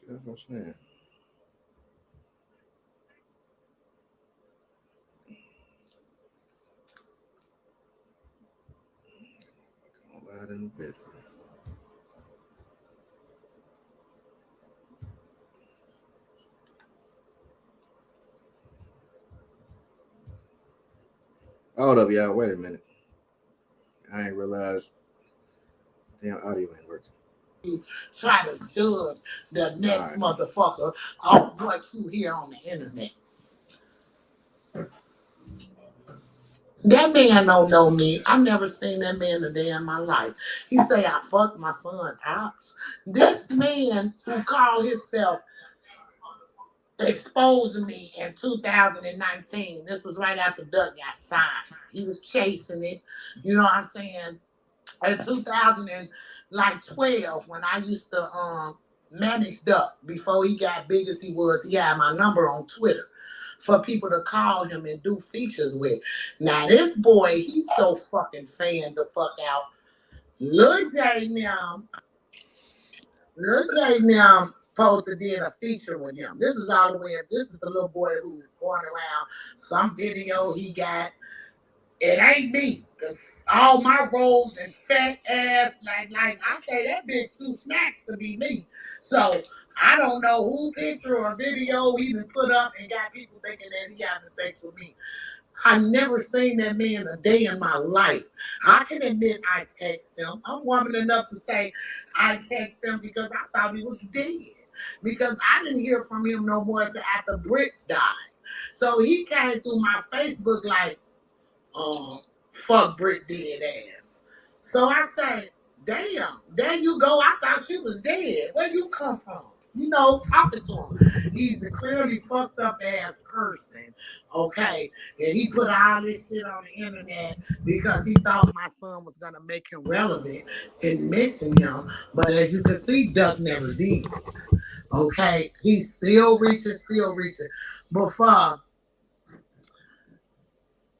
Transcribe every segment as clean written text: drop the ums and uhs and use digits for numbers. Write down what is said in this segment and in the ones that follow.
That's what I'm saying. All out in the bedroom. Hold up, y'all. Wait a minute. I ain't realized damn audio ain't working. Try to judge the next motherfucker off what you hear on the internet. That man don't know me. I've never seen that man a day in my life. He say I fucked my son pops. This man who called himself exposing me in 2019. This was right after Duck got signed. He was chasing it. You know what I'm saying? In 2012, when I used to manage Duck before he got big as he was, he had my number on Twitter for people to call him and do features with. Now this boy, he's so fucking fanned the fuck out. Lil J now supposed to did a feature with him. This is all the way. This is the little boy who's going around some video he got. It ain't me, cause all my roles and fat ass, like I say, that bitch too snacks to be me. So I don't know who picture or video he been put up and got people thinking that he having sex with me. I never seen that man a day in my life. I can admit I text him. I'm woman enough to say I text him because I thought he was dead. Because I didn't hear from him no more until after Britt died. So he came through my Facebook like, fuck Britt dead ass. So I say, damn, there you go. I thought you was dead. Where you come from? You know, talking to him. He's a clearly fucked up ass person. Okay. And he put all this shit on the internet because he thought my son was gonna make him relevant and mention him. But as you can see, Duck never did. Okay. He's still reaching. Before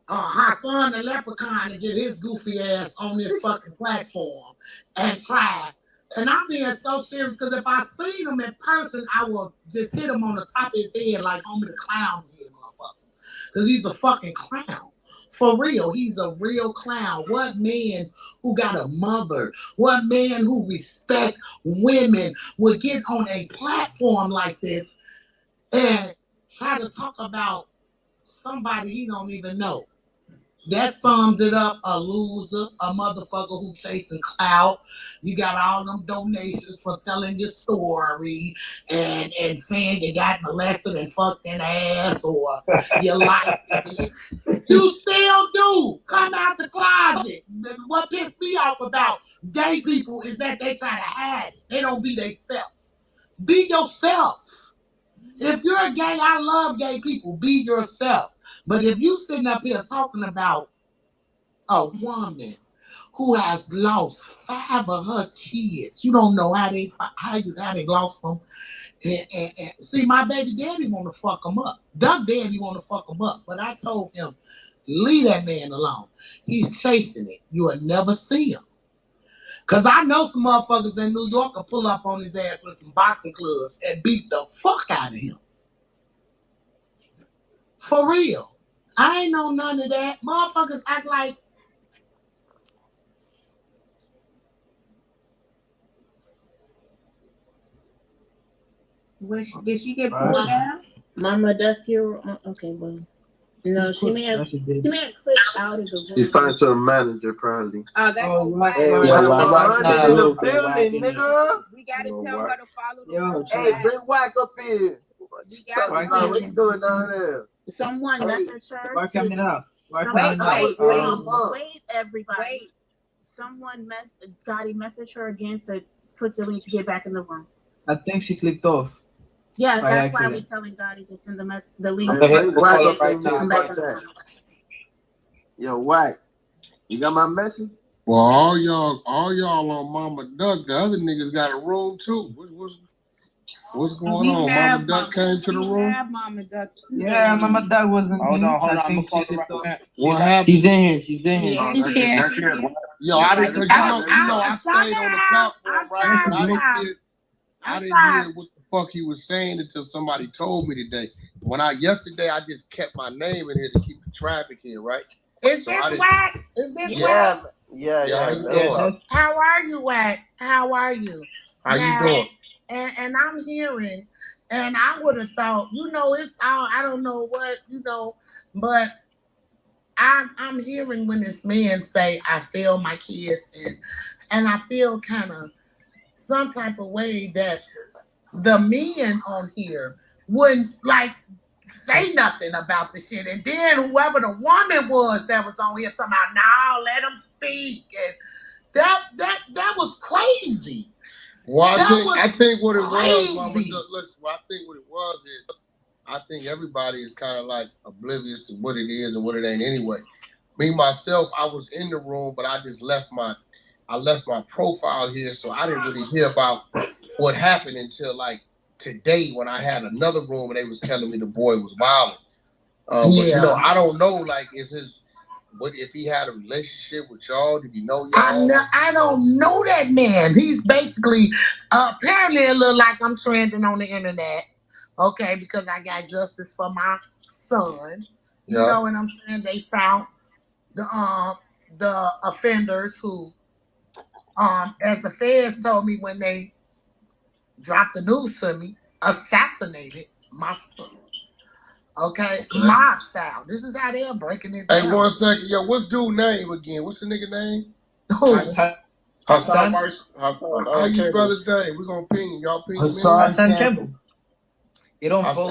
Hassan the Leprechaun to get his goofy ass on this fucking platform and try. And I'm being so serious because if I seen him in person, I would just hit him on the top of his head like Homie the Clown did, motherfucker. Because he's a fucking clown. For real, he's a real clown. What man who got a mother, what man who respect women would get on a platform like this and try to talk about somebody he don't even know? That sums it up. A loser, a motherfucker who chasing clout. You got all them donations for telling your story and saying you got molested and fucked in the ass or your life. You still do. Come out the closet. What pissed me off about gay people is that they try to hide it. They don't be themselves. Be yourself. If you're gay, I love gay people. Be yourself. But if you sitting up here talking about a woman who has lost 5 of her kids, you don't know how they lost them. And see, my baby daddy want to fuck them up. Duck daddy want to fuck them up. But I told him, leave that man alone. He's chasing it. You will never see him. Because I know some motherfuckers in New York will pull up on his ass with some boxing gloves and beat the fuck out of him. For real. I ain't know none of that. Motherfuckers act like did she get pulled down? Mama Duck, you're okay, well. No, she may have clicked out of the room. She's talking to the manager, probably. Oh, that's right. Hey, Yeah, right in the building, nigga. We gotta tell her to follow the rules. Hey, bring Wack up here. What you doing down there? Someone messaged her. Why coming up? Wait, everybody. Wait. Someone Gotti messaged her again to click the link to get back in the room. I think she clicked off. Yeah, that's why we're telling Gotti to send the link. Yo, Wack, you got my message? Well, all y'all on Mama Duck. The other niggas got a room too. What's going on? Mama Duck came to the room. Mama Duck. Yeah, Mama Duck wasn't here. Hold on. I'm gonna What happened? She's in here. She's in here. She's here. Yo, I didn't, cause I stayed on the platform, right? But I didn't hear what the fuck he was saying until somebody told me today. Yesterday I just kept my name in here to keep the traffic here, right? Is So this Wack? Is this Wack? Yeah. How are you, Wack? How are you? How you doing? And I'm hearing, and I would have thought, it's all, I don't know what, but I'm hearing when this man say, I failed my kids, and I feel kind of some type of way that the men on here wouldn't say nothing about the shit, and then whoever the woman was that was on here talking about, no, let him speak, and that was crazy. Well, I think what it was, Mama, crazy. I think what it was is, I think everybody is kind of like oblivious to what it is and what it ain't anyway. Me myself, I was in the room, but I just left my profile here, so I didn't really hear about what happened until like today when I had another room and they was telling me the boy was violent. But I don't know, like, what if he had a relationship with y'all? Did he know y'all? I don't know that man. He's basically apparently it look like I'm trending on the internet. Okay, because I got justice for my son. You know what I'm saying? They found the offenders who, as the feds told me when they dropped the news to me, assassinated my son. Okay, mob style. This is how they're breaking it down. Hey, 1 second. Yo, what's dude's name again? What's the nigga name? Hassan. How you spell his name? We're gonna ping him. Y'all ping him. Hassan Campbell. You don't follow.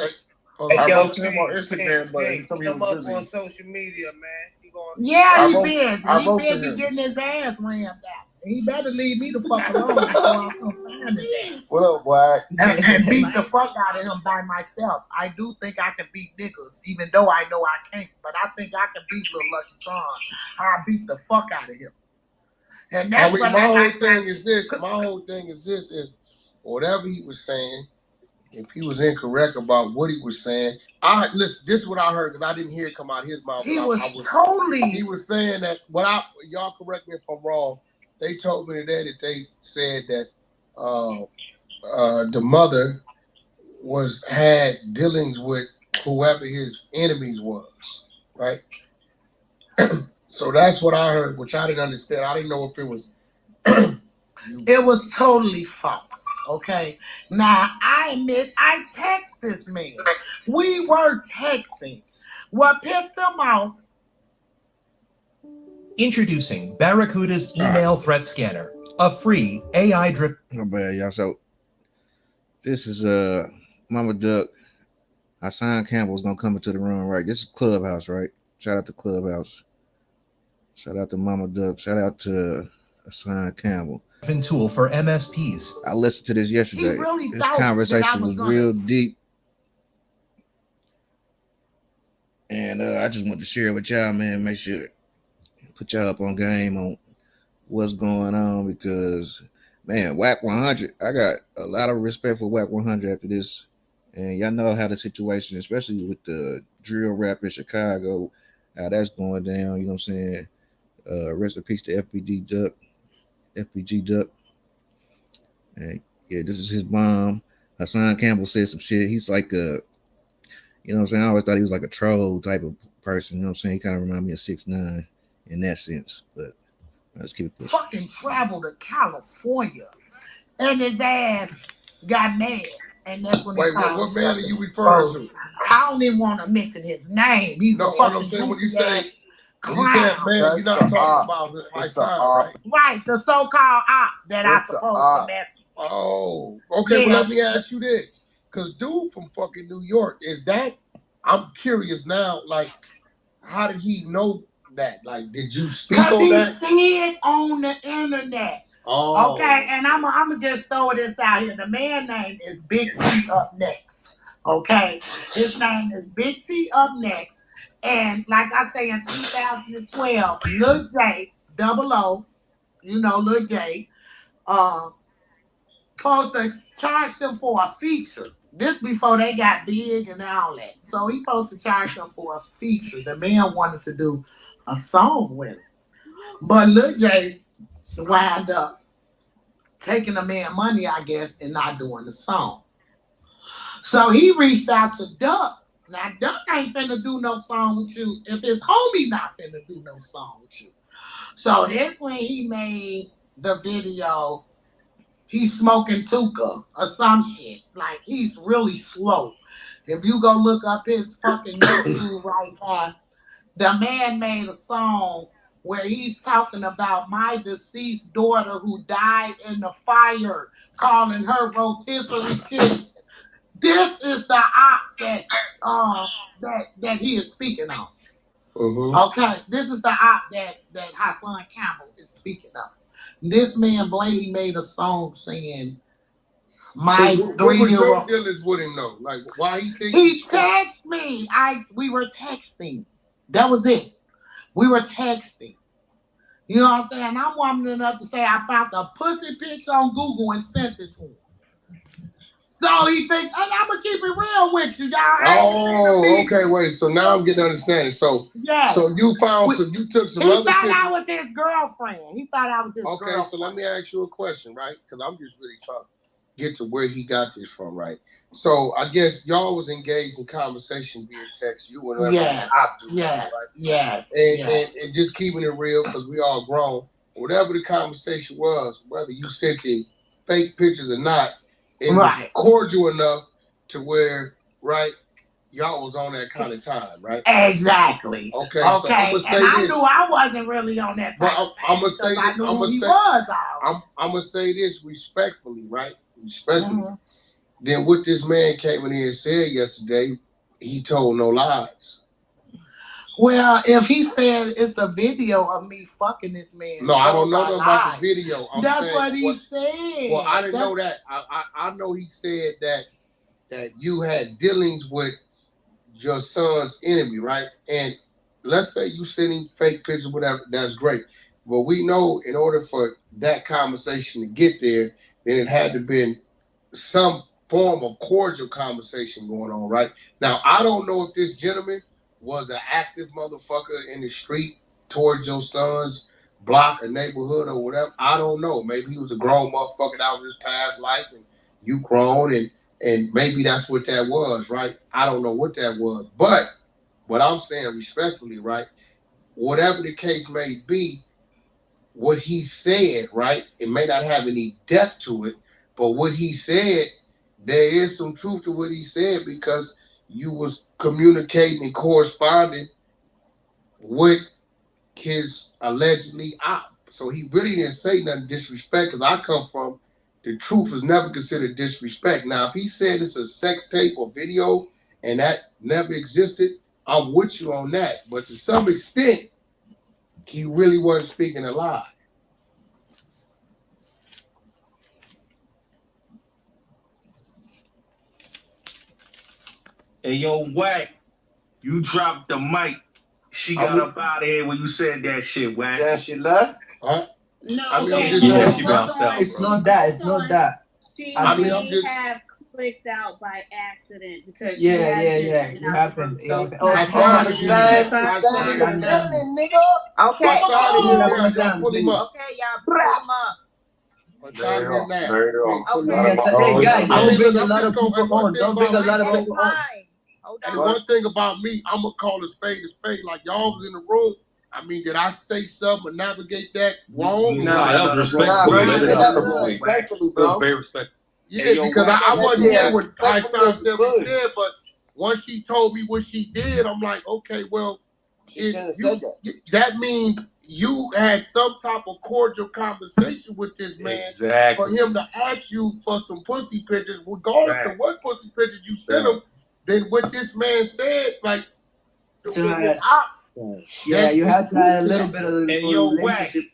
Hey, I wrote to him on Instagram, but he told me he him up was busy. on social media, man. He busy getting his ass rammed out. He better leave me the fuck alone before I come find his ass. What up, Black? And beat the fuck out of him by myself. I do think I can beat niggas, even though I know I can't. But I think I can beat Lil Lucky Charm. I'll beat the fuck out of him. And that's my whole thing is this: if whatever he was saying, if he was incorrect about what he was saying, listen. This is what I heard because I didn't hear it come out of his mouth. He was saying that. Y'all correct me if I'm wrong. They told me today that they said that the mother had dealings with whoever his enemies was, right? So that's what I heard, which I didn't understand. I didn't know if it was. It was totally false. Okay. Now I admit I text this man. We were texting. What pissed him off? Introducing Barracuda's email threat scanner, a free AI-driven. Oh, bad, y'all. So this is Mama Duck. Hassan Campbell's gonna come into the room, right? This is Clubhouse, right? Shout out to Clubhouse. Shout out to Mama Duck. Shout out to Hassan Campbell. Tool for MSPs. I listened to this yesterday. This conversation was real deep. And I just want to share it with y'all, man. Make sure put y'all up on game on what's going on because, man, Wack 100, I got a lot of respect for Wack 100 after this. And y'all know how the situation, especially with the drill rap in Chicago, how that's going down, you know what I'm saying? Rest in peace to FPG Duck. And yeah, this is his mom. Hassan Campbell said some shit. He's like you know what I'm saying? I always thought he was like a troll type of person, you know what I'm saying? He kind of reminded me of 6ix9ine in that sense, but let's keep it pushing. Fucking traveled to California and his ass got mad. And that's when what man are you referring to? I don't even want to mention his name. He's a fucking I'm saying when you say clown. Man, you're not talking about my son, right? Right, the so-called op that I supposed to mess with. Oh, okay. Well, let me ask you this. Because dude from fucking New York, I'm curious now, like, how did he know that? Like, did you speak on that? Because he see it on the internet. Oh. Okay, and I'm going to just throw this out here. The man name is Big T Up Next. Okay, his name is Big T Up Next. And like I say, in 2012, Lil J, O, you know, Lil J, supposed to charge them for a feature. This before they got big and all that. So he supposed to charge them for a feature. The man wanted to do a song with him. But Lil J wound up taking the man money, I guess, and not doing the song. So he reached out to Duck. Now Duck ain't finna do no song with you if his homie not finna do no song with you. So that's when he made the video. He's smoking Tuka or some shit. Like he's really slow. If you go look up his fucking YouTube right now, the man made a song where he's talking about my deceased daughter who died in the fire, calling her rotisserie chicken. This is the op that he is speaking of. Okay, this is the op that Hassan Campbell is speaking of. This man blatantly made a song saying, "My so 3-year-old." What was your dealings with him though? Like, why he think He texted me. We were texting. That was it. We were texting. You know what I'm saying? I'm woman enough to say I found a pussy pics on Google and sent it to him. So he thinks, and I'm gonna keep it real with you, y'all. Oh, okay, wait. So now I'm getting understanding. So, yes. So you found you took some other pictures. He thought I was his girlfriend. He thought I was his girlfriend. Okay, so let me ask you a question, right? Because I'm just really trying to get to where he got this from, right? So I guess y'all was engaged in conversation via text. You and yes, right? Yes. And just keeping it real because we all grown. Whatever the conversation was, whether you sent him fake pictures or not, it was cordial enough to where, right, y'all was on that kind of time, right? Exactly. Okay. So I'm and I knew I wasn't really on that type of time. I'm gonna say I knew who he was. I'm gonna say this respectfully, right? Respectfully. Then what this man came in here and said yesterday, he told no lies. Well, if he said it's a video of me fucking this man, no, I don't know about the video. That's what he said. Well, I didn't know that. I know he said that you had dealings with your son's enemy, right? And let's say you sending fake pictures, whatever. That's great. But we know in order for that conversation to get there, then it had to been some form of cordial conversation going on, right? Now, I don't know if this gentleman was an active motherfucker in the street towards your son's block or neighborhood or whatever. I don't know. Maybe he was a grown motherfucker that was his past life and you grown and maybe that's what that was, right? I don't know what that was. But what I'm saying respectfully, right? Whatever the case may be, what he said, right? It may not have any depth to it, but what he said, there is some truth to what he said because you was communicating and corresponding with his allegedly op. So he really didn't say nothing disrespect because I come from the truth is never considered disrespect. Now, if he said it's a sex tape or video and that never existed, I'm with you on that. But to some extent, he really wasn't speaking a lie. Hey, yo, Wack, you dropped the mic. She got up out of here when you said that shit, Wack. Yeah, she left? Huh? No, Yeah, she bounced out. It's not that. It's not that. She I mean, may have clicked out by accident because Yeah. she has been It in and out happened. So It time. happened. Okay. Pull him up. Okay, y'all pull him up. Hey guys, don't bring a lot of people on. Don't bring a lot of people on. And one thing about me, I'm gonna call a spade a spade. Like y'all was in the room. I mean, did I say something or navigate that wrong? No, that was respectful. Respectfully, bro. That was very respectful. Yeah, because I wasn't here when I said what she said, but once she told me what she did, I'm like, okay, well, that means you had some type of cordial conversation with this man for him to ask you for some pussy pictures, regardless of what pussy pictures you sent him. Then what this man said, like, yeah, you have to have a little bit of a relationship.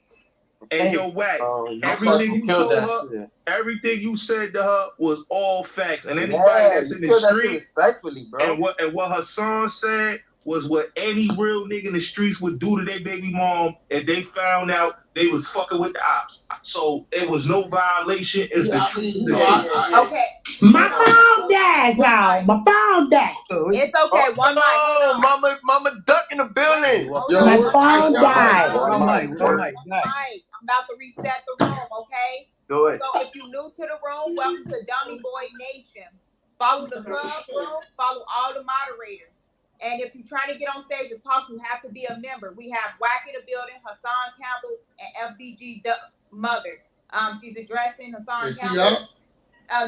Hey, yo, Wack, everything you told her, everything you said to her was all facts. And anybody that's in the street, respectfully, bro. And what her son said was what any real nigga in the streets would do to their baby mom if they found out they was fucking with the ops. So it was no violation. It's the truth. Okay. My phone died, y'all. My phone died. It's okay. One mic. Oh, Mama Duck in the building. My phone died. I'm about to reset the room, okay? Do it. So if you're new to the room, welcome to Dummy Boy Nation. follow the club room, follow all the moderators. And if you're trying to get on stage and talk, you have to be a member. We have Wack in the building, Hassan Campbell, and FBG Duck's mother. She's addressing Hassan Is she Campbell. up?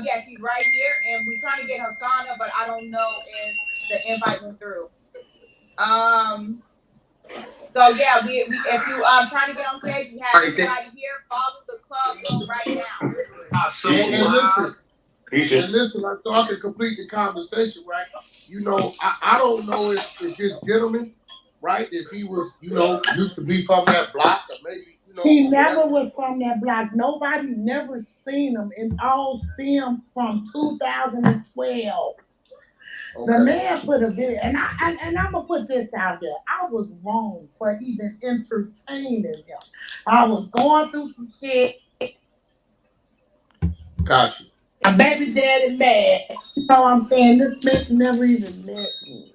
Yeah, she's right here, and we're trying to get Hassan up, but I don't know if the invite went through. So yeah, if you trying to get on stage, you have everybody here. Follow the club room right now. And listen, so I can complete the conversation, right? You know, I don't know if this gentleman, right, if he was, you know, used to be from that block, or maybe, you know. He never was from that block. Nobody never seen him. It all stemmed from 2012. Okay. The man put a video, and I'm gonna put this out there. I was wrong for even entertaining him. I was going through some shit. Gotcha. My baby daddy mad. You know what I'm saying? This man never even met me.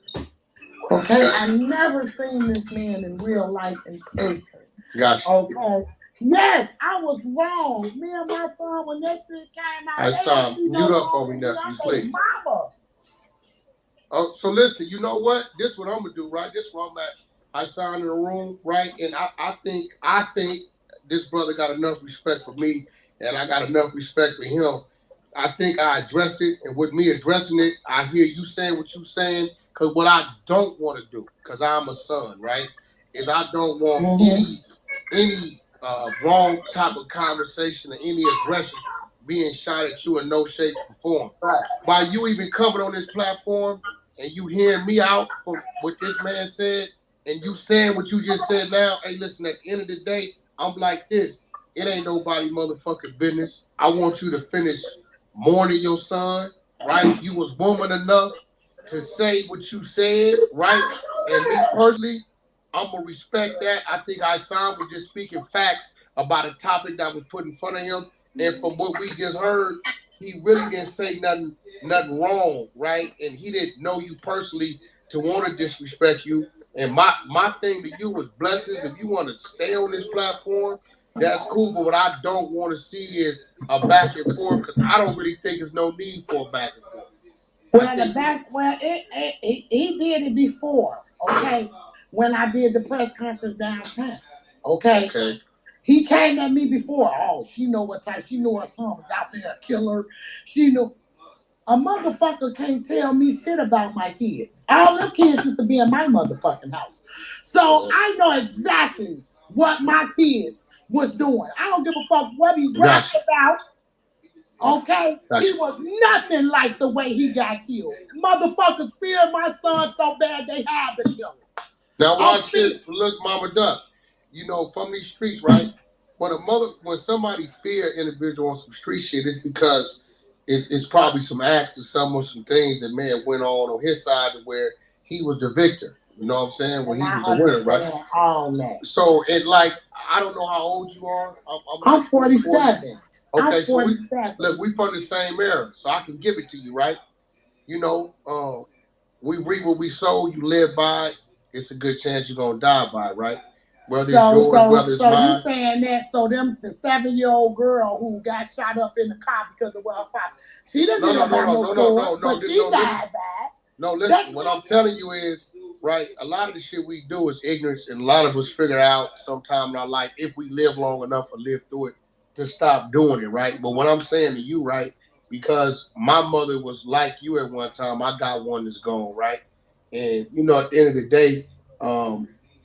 Okay? I never seen this man in real life in person. Gotcha. Okay? Yes, I was wrong. Me and my son, when that shit came out, I saw him. Mute up on me now, you please. Mama. Oh, so listen, you know what? This is what I'm gonna do, right? This is where I'm at. I signed in the room, right? And I think this brother got enough respect for me, and I got enough respect for him. I think I addressed it, and with me addressing it, I hear you saying what you're saying. Because what I don't want to do, because I'm a son, right, is I don't want any wrong type of conversation or any aggression being shot at you in no shape or form. Right. By you even coming on this platform and you hearing me out from what this man said, and you saying what you just said now, hey, listen, at the end of the day, I'm like this. It ain't nobody motherfucking business. I want you to finish mourning your son, right? You was woman enough to say what you said, right? And me personally, I'm gonna respect that. I think Hassan was just speaking facts about a topic that was put in front of him. And from what we just heard, he really didn't say nothing wrong, right? And he didn't know you personally to want to disrespect you. And my thing to you was blessings. If you want to stay on this platform, that's cool. But what I don't want to see is a back and forth, because I don't really think there's no need for a back and forth. He did it before, okay? When I did the press conference downtown, okay? He came at me before. Oh, she know what type. She knew her son was out there, a killer. She knew. A motherfucker can't tell me shit about my kids. All them kids used to be in my motherfucking house. So I know exactly what my kids was doing. I don't give a fuck what he rapped about. Okay? He was nothing like the way he got killed. Motherfuckers feared my son so bad they had to kill him. Now watch this. Look, Mama Duck. You know, from these streets, right? When somebody fear an individual on some street shit, it's because it's probably some acts or some things that may have went on his side to where he was the victor. You know what I'm saying? When he was the winner, right? All that. So it like, I don't know how old you are. I'm 47. Okay, I'm 47. So we from the same era, so I can give it to you, right? You know, we reap what we sow. You live by it. It's a good chance you're gonna die by it, right? Whether it's yours, whether it's mine. You saying that? So the 7-year-old girl who got shot up in the car because of her father, she doesn't have no sword, but she died bad. No, listen. What I'm telling you is, right? A lot of the shit we do is ignorance, and a lot of us figure out sometime in our life, if we live long enough or live through it, to stop doing it, right? But what I'm saying to you, right? Because my mother was like you at one time. I got one that's gone, right? And you know, at the end of the day,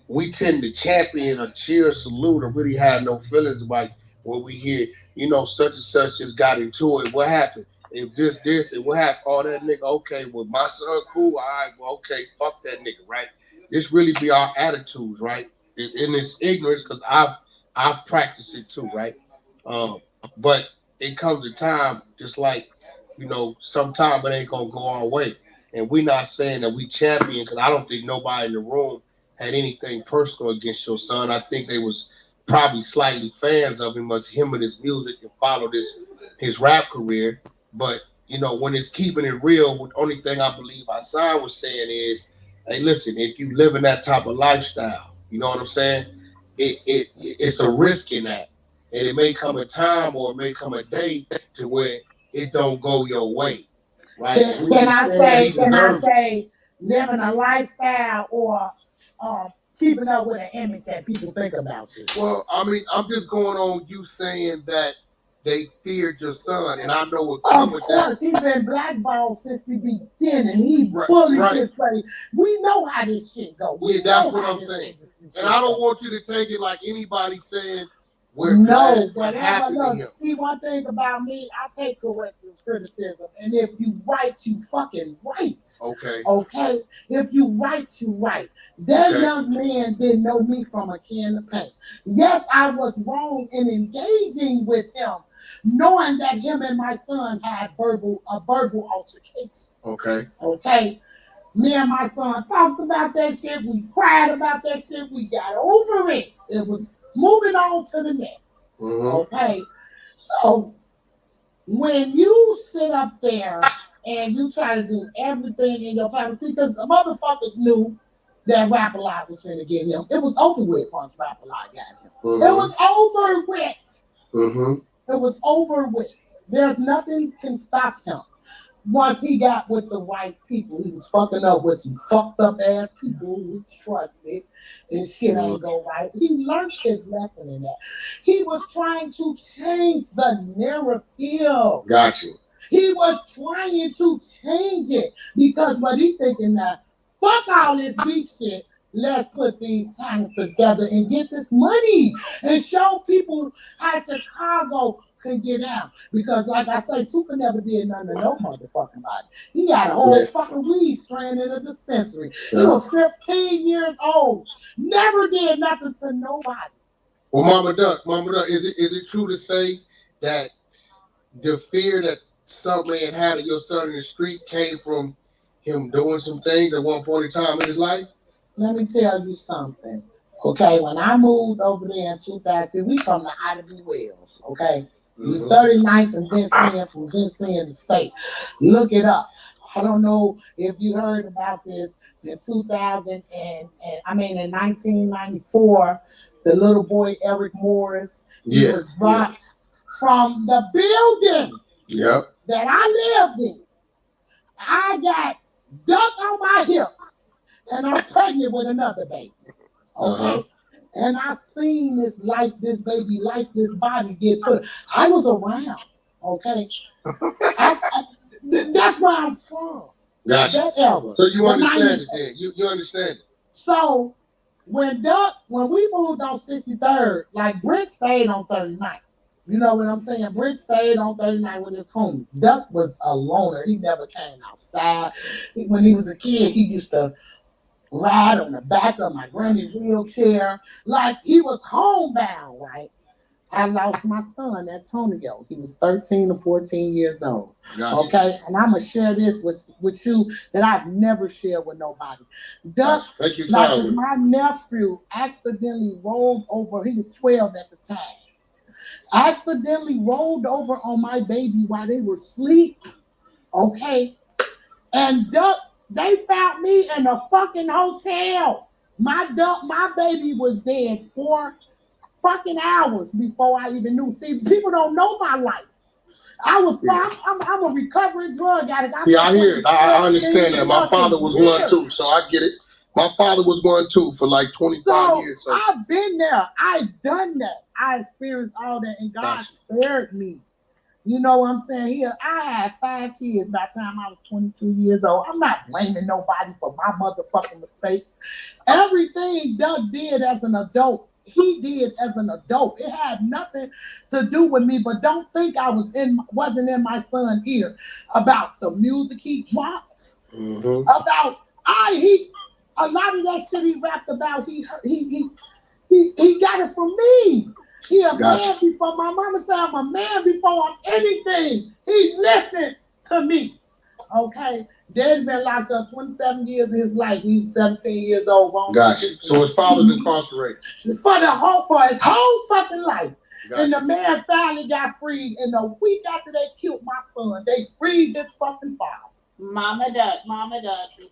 we tend to champion or cheer, salute, or really have no feelings about when we hear, you know, such and such just got into it. What happened? If this, and what happened? Oh, that nigga, okay, well, my son cool, all right, well, okay, fuck that nigga, right? This really be our attitudes, right? And it's ignorance, because I've practiced it too, right? But it comes a time, just like, you know, sometime it ain't gonna go our way. And we're not saying that we champion, because I don't think nobody in the room had anything personal against your son. I think they was probably slightly fans of him and his music, and followed his rap career. But, you know, when it's keeping it real, the only thing I believe Hassan was saying is, hey, listen, if you live in that type of lifestyle, you know what I'm saying? It's a risk in that. And it may come a time, or it may come a day to where it don't go your way. Right. Can I say living a lifestyle or keeping up with an image that people think about you? Well, I mean, I'm just going on you saying that they feared your son, and I know what comes Of with that. course, he's been blackballed since the beginning. He fully just played. We know how this shit go. Yeah, that's what I'm saying. And I don't want you to take it like anybody saying we're glad what happened to him. See, one thing about me, I take corrective criticism, and if you right, you fucking right. Okay. Okay? If you right, you right. That young man didn't know me from a can of paint. Yes, I was wrong in engaging with him, knowing that him and my son had a verbal altercation. Okay. Okay? Me and my son talked about that shit. We cried about that shit. We got over it. It was moving on to the next. Okay? So, when you sit up there and you try to do everything in your power, see, because the motherfuckers knew that Rap-A-Lot was finna get him. It was over with once Rap-A-Lot got him. It was over with. It was over with. There's nothing can stop him. Once he got with the right people, he was fucking up with some fucked up ass people who trusted, and shit ain't go right. He learned his lesson in that. He was trying to change the narrative. Got you. He was trying to change it because what he thinking now, fuck all this beef shit. Let's put these times together and get this money and show people how Chicago can get out. Because like I say, Tuka never did nothing to no motherfucking body. He had a whole fucking weed strain in a dispensary. He was 15 years old. Never did nothing to nobody. Well, Mama Duck, is it true to say that the fear that some man had of your son in the street came from him doing some things at one point in time in his life? Let me tell you something. Okay, when I moved over there in 2000, we from the Ida B. Wells, okay? We 39th and Vincennes from Vincennes the state. Look it up. I don't know if you heard about this in 2000 and I mean in 1994, the little boy Eric Morris was dropped from the building that I lived in. I got duck on my hip and I'm pregnant with another baby. Okay? And I seen this baby life, this body get put. I was around, okay? That's where I'm from. Gotcha. That era. So you understand it then. You understand it. So when we moved on 63rd, like Brent stayed on 39th. You know what I'm saying? Brent stayed on 39th with his homies. Duck was a loner. He never came outside. When he was a kid, he used to ride on the back of my granny's wheelchair. Like he was homebound, right? I lost my son, Antonio. He was 13 or 14 years old. Okay? And I'm going to share this with you that I've never shared with nobody. Duck, like my nephew accidentally rolled over. He was 12 at the time. Accidentally rolled over on my baby while they were asleep. Okay? And Duck, they found me in a fucking hotel. My baby was dead 4 fucking hours before I even knew. See, people don't know my life. I'm a recovering drug addict. I hear it. I understand that. My father was one too, so I get it. My father was one too for like 25 years. So I've been there. I've done that. I experienced all that, and God spared me. You know what I'm saying? Here, I had 5 kids by the time I was 22 years old. I'm not blaming nobody for my motherfucking mistakes. Everything Doug did as an adult, he did as an adult. It had nothing to do with me, but don't think I wasn't in my son's ear about the music he dropped. About a lot of that shit he rapped about, he got it from me. He a man before my mama said I'm a man before I'm anything. He listened to me. Okay. Dad's been locked up 27 years of his life. He was 17 years old. Gotcha. So his father's incarcerated. For his whole fucking life. Gotcha. And the man finally got freed. And a week after they killed my son, they freed his fucking father. Mama Duck,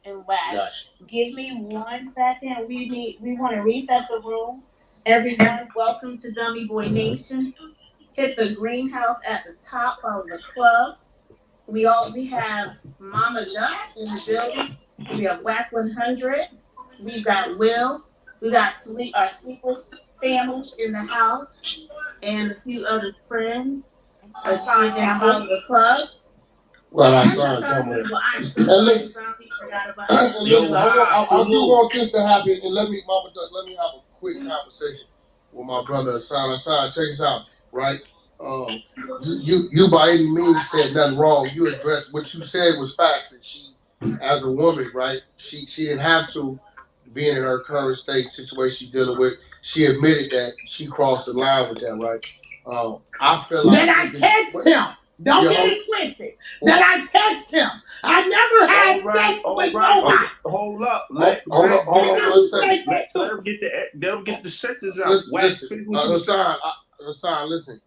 and Wax. Gotcha. Give me 1 second. We want to reset the room. Everyone, welcome to Dummy Boy Nation. Hit the greenhouse at the top of the club. We have Mama Duck in the building. We have Whack 100. We got Will. We got our Sleepless family in the house, and a few other friends. Hassan Campbell of the club. Well, I saw it. I'm so sorry, Zombie forgot about it. Listen, I do want this to happen, and let me have a quick conversation with my brother Hassan. Hassan, check this out, right? You by any means said nothing wrong. You addressed what you said was facts, and she, as a woman, right? She didn't have to, being in her current state situation she's dealing with. She admitted that she crossed the line with that, right? I feel like then I text him. Don't get it twisted. Then I text him. I never had sex with nobody. Hold up. Hold on. Let them get the sentence out. Hassan, listen,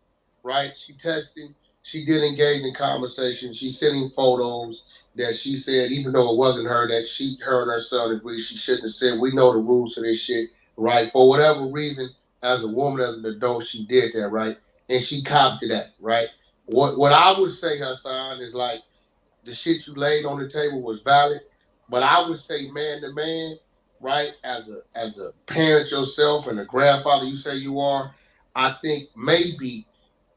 right? She texting. She did engage in conversation. She's sending photos that she said, even though it wasn't her, that her and her son agreed she shouldn't have said. We know the rules to this shit, right? For whatever reason, as a woman, as an adult, she did that, right? And she copped to that, right? What I would say, Hassan, is like the shit you laid on the table was valid, but I would say man to man, right? As a parent yourself and a grandfather you say you are, I think maybe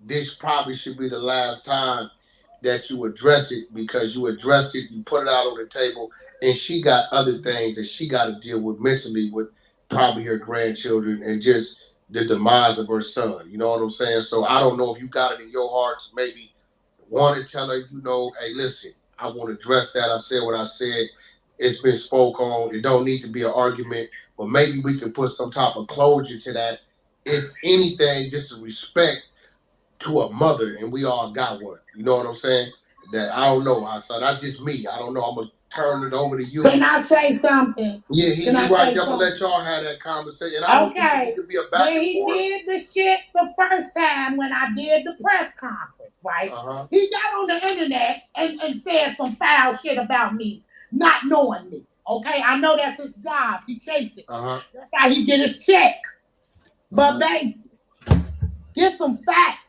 this probably should be the last time that you address it, because you addressed it, you put it out on the table, and she got other things that she got to deal with mentally with probably her grandchildren and just the demise of her son. You know what I'm saying? So I don't know if you got it in your heart to maybe want to tell her, hey, listen, I want to address that. I said what I said. It's been spoke on. It don't need to be an argument, but maybe we can put some type of closure to that. If anything, just a respect to a mother, and we all got one. You know what I'm saying? That I don't know, Hassan. That's just me. I don't know. I'm gonna turn it over to you. Can I say something? Yeah, he's right. I'm gonna let y'all have that conversation. I don't think it could be a back when he did the shit the first time when I did the press conference, right? He got on the internet and said some foul shit about me, not knowing me. Okay, I know that's his job. He chased it. That's how he get his check. But baby, get some facts.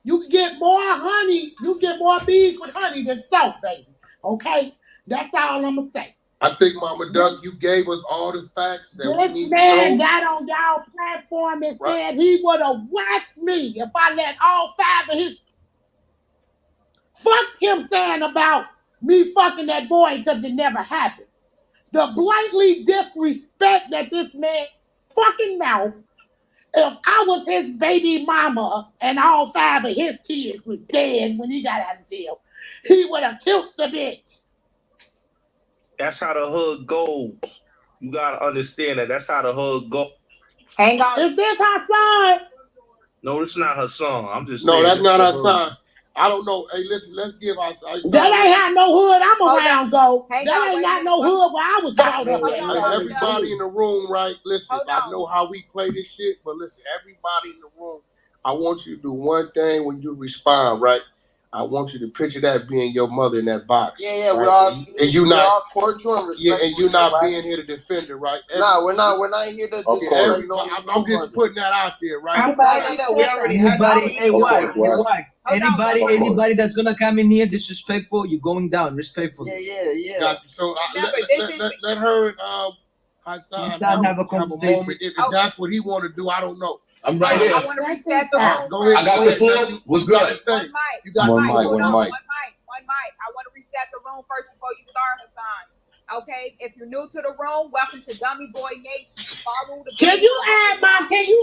You can get more honey. You get more bees with honey than soap, baby. Okay, that's all I'm gonna say. I think, Mama Duck, you gave us all the facts that we need this man to know. got on y'all platform and said he would have whacked me if I let all 5 of his. Fuck him saying about me fucking that boy because it never happened. The blatantly disrespect that this man fucking mouth. If I was his baby mama and all 5 of his kids was dead when he got out of jail, he would have killed the bitch. That's how the hood goes. You gotta understand that. That's how the hood goes. Hang on. Is this Hassan? No, it's not Hassan. I'm just no, saying. That's not Hassan. I don't know. Hey, listen, let's give Hassan. That ain't had no hood I'm around, though. That ain't got no hood where I was brought up. Everybody in the room, right? Listen, I know how we play this shit, but listen, everybody in the room, I want you to do one thing when you respond, right? I want you to picture that being your mother in that box. Yeah, right? we're all cordial and respectful. Yeah, and you're not being here to defend her, right? Nah, we're not here to defend her. I'm just putting that out there, right? We already had Anybody that's gonna come in here disrespectful, you're going down respectfully. Yeah. Gotcha. So let her and Hassan have a moment. If that's what he want to do, I don't know. I'm right here. I want to reset the room. Go ahead. I got the floor. What's good? You got One mic. one I want to reset the room first before you start, Hassan. Okay, if you're new to the room, welcome to Dummy Boy Nation. Follow the. Can you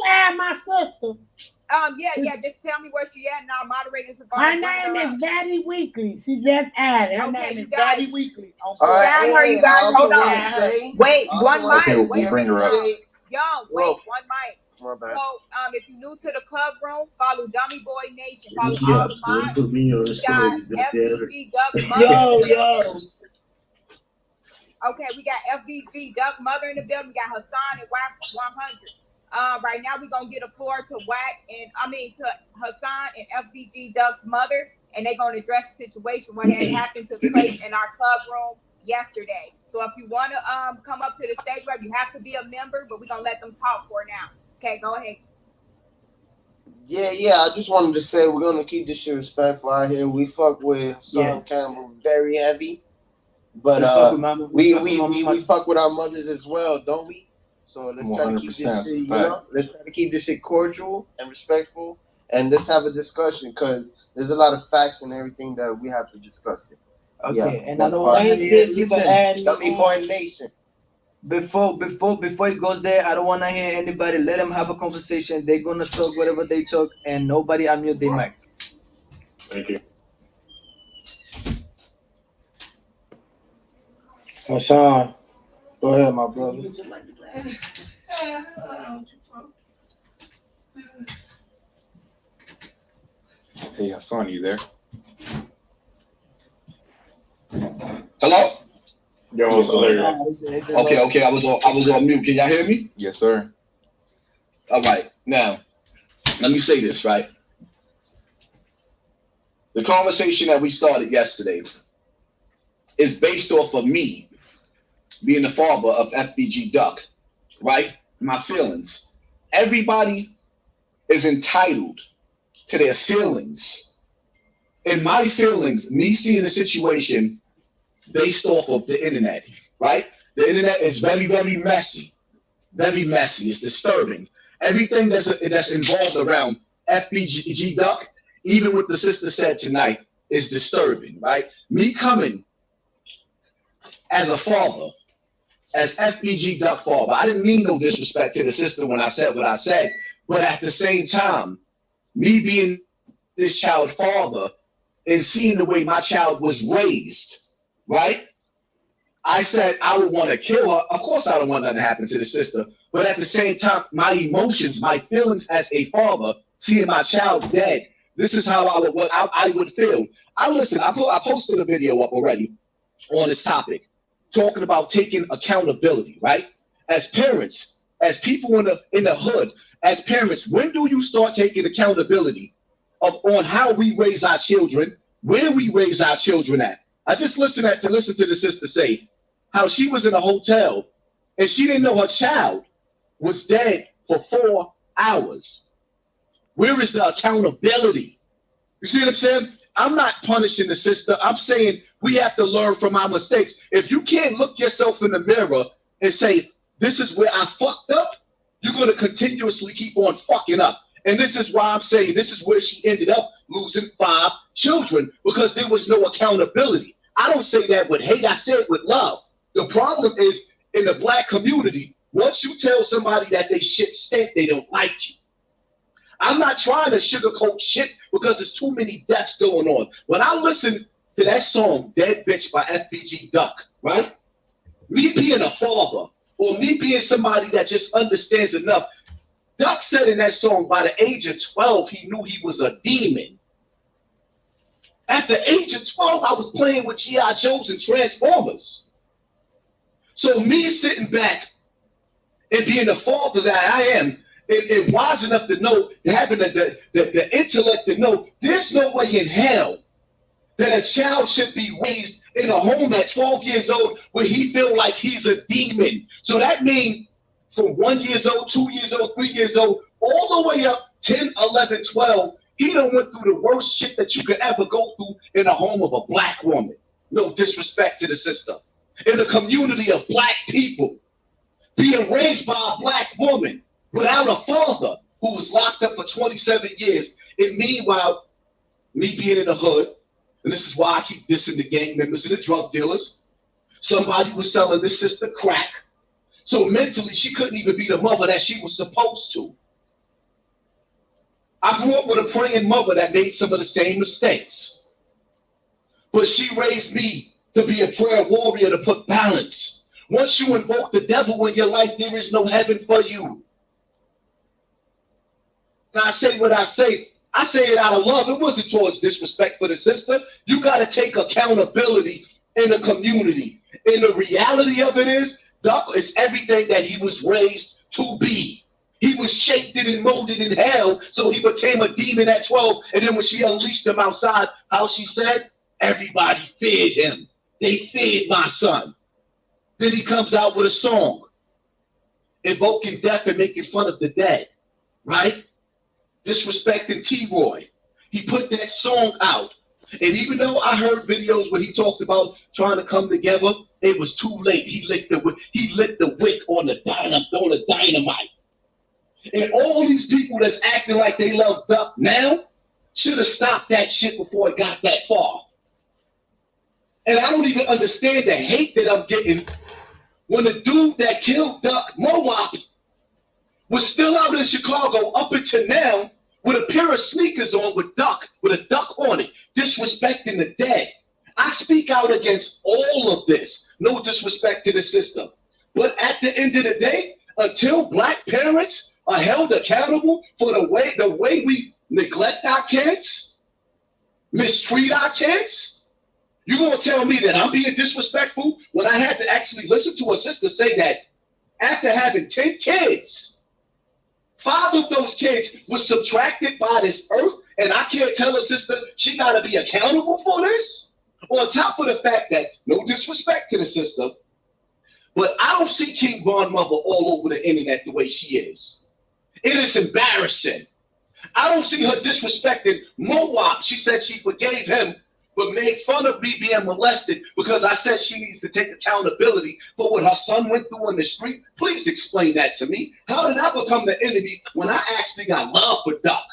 add my sister? Yeah. Just tell me where she at, and our moderators are going. Her name is Daddy Weekly. She just added. Her name is Daddy Weekly. You guys, hold on. Wait, one mic. Wait, bring her up. Yo, wait, one mic. So, if you're new to the club room, follow Dummy Boy Nation. Follow all the mods. We got FBG Duck Mother. Okay, we got FBG Duck Mother in the building. We got Hassan and Whack 100. Right now, we're gonna get a floor to to Hassan and FBG Duck's mother, and they're gonna address the situation what had happened took place in our club room yesterday. So, if you want to come up to the stage, right, you have to be a member, but we're gonna let them talk for now. Okay, go ahead. Yeah. I just wanted to say we're gonna keep this shit respectful out here. We fuck with Hassan Campbell very heavy, but we fuck with our mothers as well, don't we? So let's try to keep this shit, let's try to keep this shit cordial and respectful, and let's have a discussion because there's a lot of facts and everything that we have to discuss. Okay, and I don't want to hear Dummy Boy Nation. Before it goes there, I don't want to hear anybody. Let them have a conversation. They're gonna talk whatever they talk, and nobody unmute their mic. Thank you. Hassan, go ahead, my brother. Hey Hassan, you there? Hello? Yo, okay. I was on mute. Can y'all hear me? Yes, sir. All right. Now, let me say this, right? The conversation that we started yesterday is based off of me being the father of FBG Duck, right? My feelings. Everybody is entitled to their feelings. And my feelings, me seeing the situation based off of the internet, right? The internet is very, very messy. Very messy. It's disturbing. Everything that's involved around FBG Duck, even what the sister said tonight, is disturbing, right? Me coming as a father, as FBG Duck father, I didn't mean no disrespect to the sister when I said what I said, but at the same time, me being this child's father and seeing the way my child was raised, right? I said I would want to kill her. Of course, I don't want nothing to happen to the sister. But at the same time, my emotions, my feelings as a father, seeing my child dead, this is how I would feel. I posted a video up already on this topic, talking about taking accountability, right? As parents, as people in the hood, as parents, when do you start taking accountability on how we raise our children, where we raise our children at? I just listened to the sister say how she was in a hotel and she didn't know her child was dead for 4 hours. Where is the accountability? You see what I'm saying? I'm not punishing the sister. I'm saying we have to learn from our mistakes. If you can't look yourself in the mirror and say, this is where I fucked up, you're going to continuously keep on fucking up. And this is why I'm saying this is where she ended up losing 5 children, because there was no accountability. I don't say that with hate. I say it with love. The problem is in the black community, once you tell somebody that they shit stink, they don't like you. I'm not trying to sugarcoat shit because there's too many deaths going on. When I listen to that song, Dead Bitch by FBG Duck, right? Me being a father or me being somebody that just understands enough, Duck said in that song, by the age of 12, he knew he was a demon. At the age of 12, I was playing with G.I. Joes and Transformers. So me sitting back and being the father that I am, and wise enough to know, having the intellect to know, there's no way in hell that a child should be raised in a home at 12 years old where he feel like he's a demon. So that means from 1 year old, 2 years old, 3 years old, all the way up 10, 11, 12, he done went through the worst shit that you could ever go through in a home of a black woman. No disrespect to the sister. In a community of black people, being raised by a black woman without a father who was locked up for 27 years. And meanwhile, me being in the hood, and this is why I keep dissing the gang members and the drug dealers, somebody was selling this sister crack. So mentally, she couldn't even be the mother that she was supposed to. I grew up with a praying mother that made some of the same mistakes. But she raised me to be a prayer warrior, to put balance. Once you invoke the devil in your life, there is no heaven for you. Now I say what I say it out of love. It wasn't towards disrespect for the sister. You got to take accountability in the community. And the reality of it is, Duck is everything that he was raised to be. He was shaped and molded in hell, so he became a demon at 12. And then when she unleashed him outside, how she said, everybody feared him. They feared my son. Then he comes out with a song, invoking death and making fun of the dead, right? disrespecting T-Roy. He put that song out. And even though I heard videos where he talked about trying to come together, it was too late. He lit the wick on the dynamite. And all these people that's acting like they love Duck now should have stopped that shit before it got that far. And I don't even understand the hate that I'm getting when the dude that killed Duck, Mo-Wop, was still out in Chicago up until now with a pair of sneakers on with a duck on it, disrespecting the dead. I speak out against all of this. No disrespect to the system. But at the end of the day, until black parents are held accountable for the way we neglect our kids, mistreat our kids, you're going to tell me that I'm being disrespectful when I had to actually listen to a sister say that after having 10 kids, 5 of those kids was subtracted by this earth, and I can't tell a sister she got to be accountable for this? On top of the fact that, no disrespect to the sister, but I don't see King Von Mother all over the internet the way she is. It is embarrassing. I don't see her disrespecting Mo-Wop. She said she forgave him, but made fun of me being molested because I said she needs to take accountability for what her son went through in the street. Please explain that to me. How did I become the enemy when I actually got love for Duck?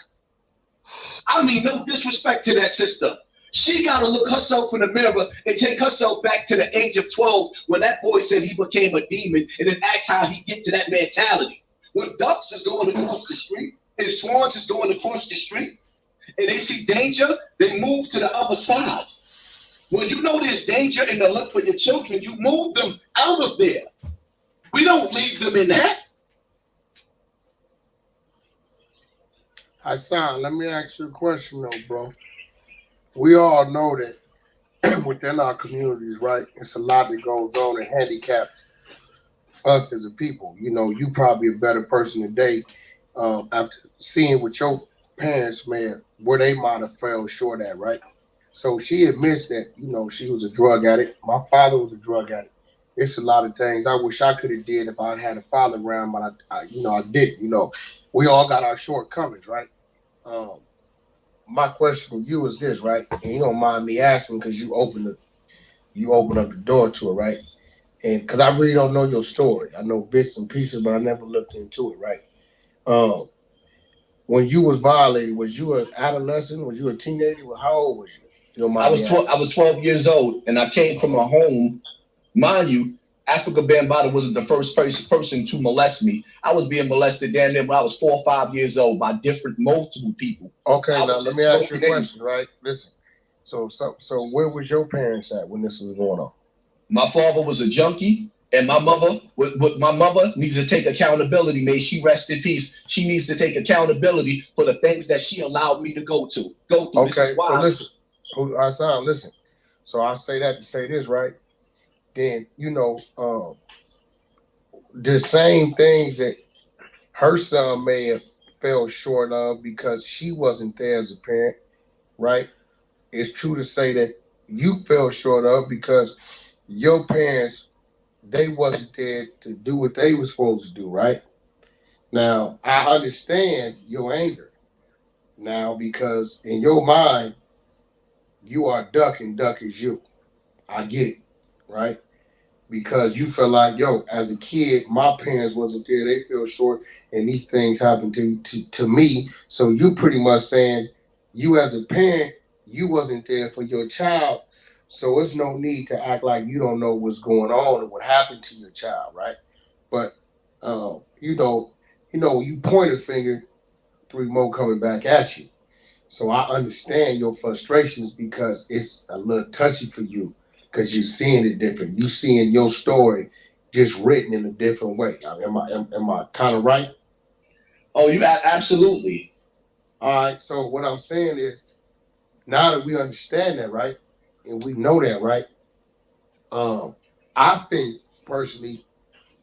I mean, no disrespect to that sister. She got to look herself in the mirror and take herself back to the age of 12 when that boy said he became a demon, and then ask how he get to that mentality. When Ducks is going across the street and Swans is going across the street, and they see danger, they move to the other side. When you know there's danger and the look for your children, you move them out of there. We don't leave them in that. Hassan, let me ask you a question though, bro. We all know that within our communities, right, it's a lot that goes on and handicaps us as a people. You know, you probably a better person today after seeing what your parents where they might have fell short at, right? So she admits that, you know, she was a drug addict. My father was a drug addict. It's a lot of things I wish I could have did if I had a father around, but I didn't. You know, we all got our shortcomings, right? My question to you is this, right? And you don't mind me asking because you open up the door to it, right? And because I really don't know your story. I know bits and pieces, but I never looked into it, right? When you was violated, was you an adolescent? Was you a teenager? Well, how old was you? I was 12 years old, and I came from a home, mind you, Africa Bambaataa wasn't the first person to molest me. I was being molested down there when I was 4 or 5 years old by multiple people. Okay, now let me ask you a question, right? Listen, so where was your parents at when this was going on? My father was a junkie, and my mother needs to take accountability. May she rest in peace. She needs to take accountability for the things that she allowed me to go through. Okay, so listen, listen. So I say that to say this, right? Then, you know, the same things that her son may have fell short of because she wasn't there as a parent, right? It's true to say that you fell short of because your parents, they wasn't there to do what they were supposed to do, right? Now, I understand your anger now because in your mind, you are Duck and Duck is you. I get it, right? Because you feel like, as a kid, my parents wasn't there. They fell short, and these things happened to me. So you pretty much saying you as a parent, you wasn't there for your child. So it's no need to act like you don't know what's going on and what happened to your child, right? But you point a finger, 3 more coming back at you. So I understand your frustrations because it's a little touchy for you. Because you're seeing it different. You seeing your story just written in a different way. Am I kind of right? Oh, you absolutely. All right. So what I'm saying is, now that we understand that, right, and we know that, right, I think personally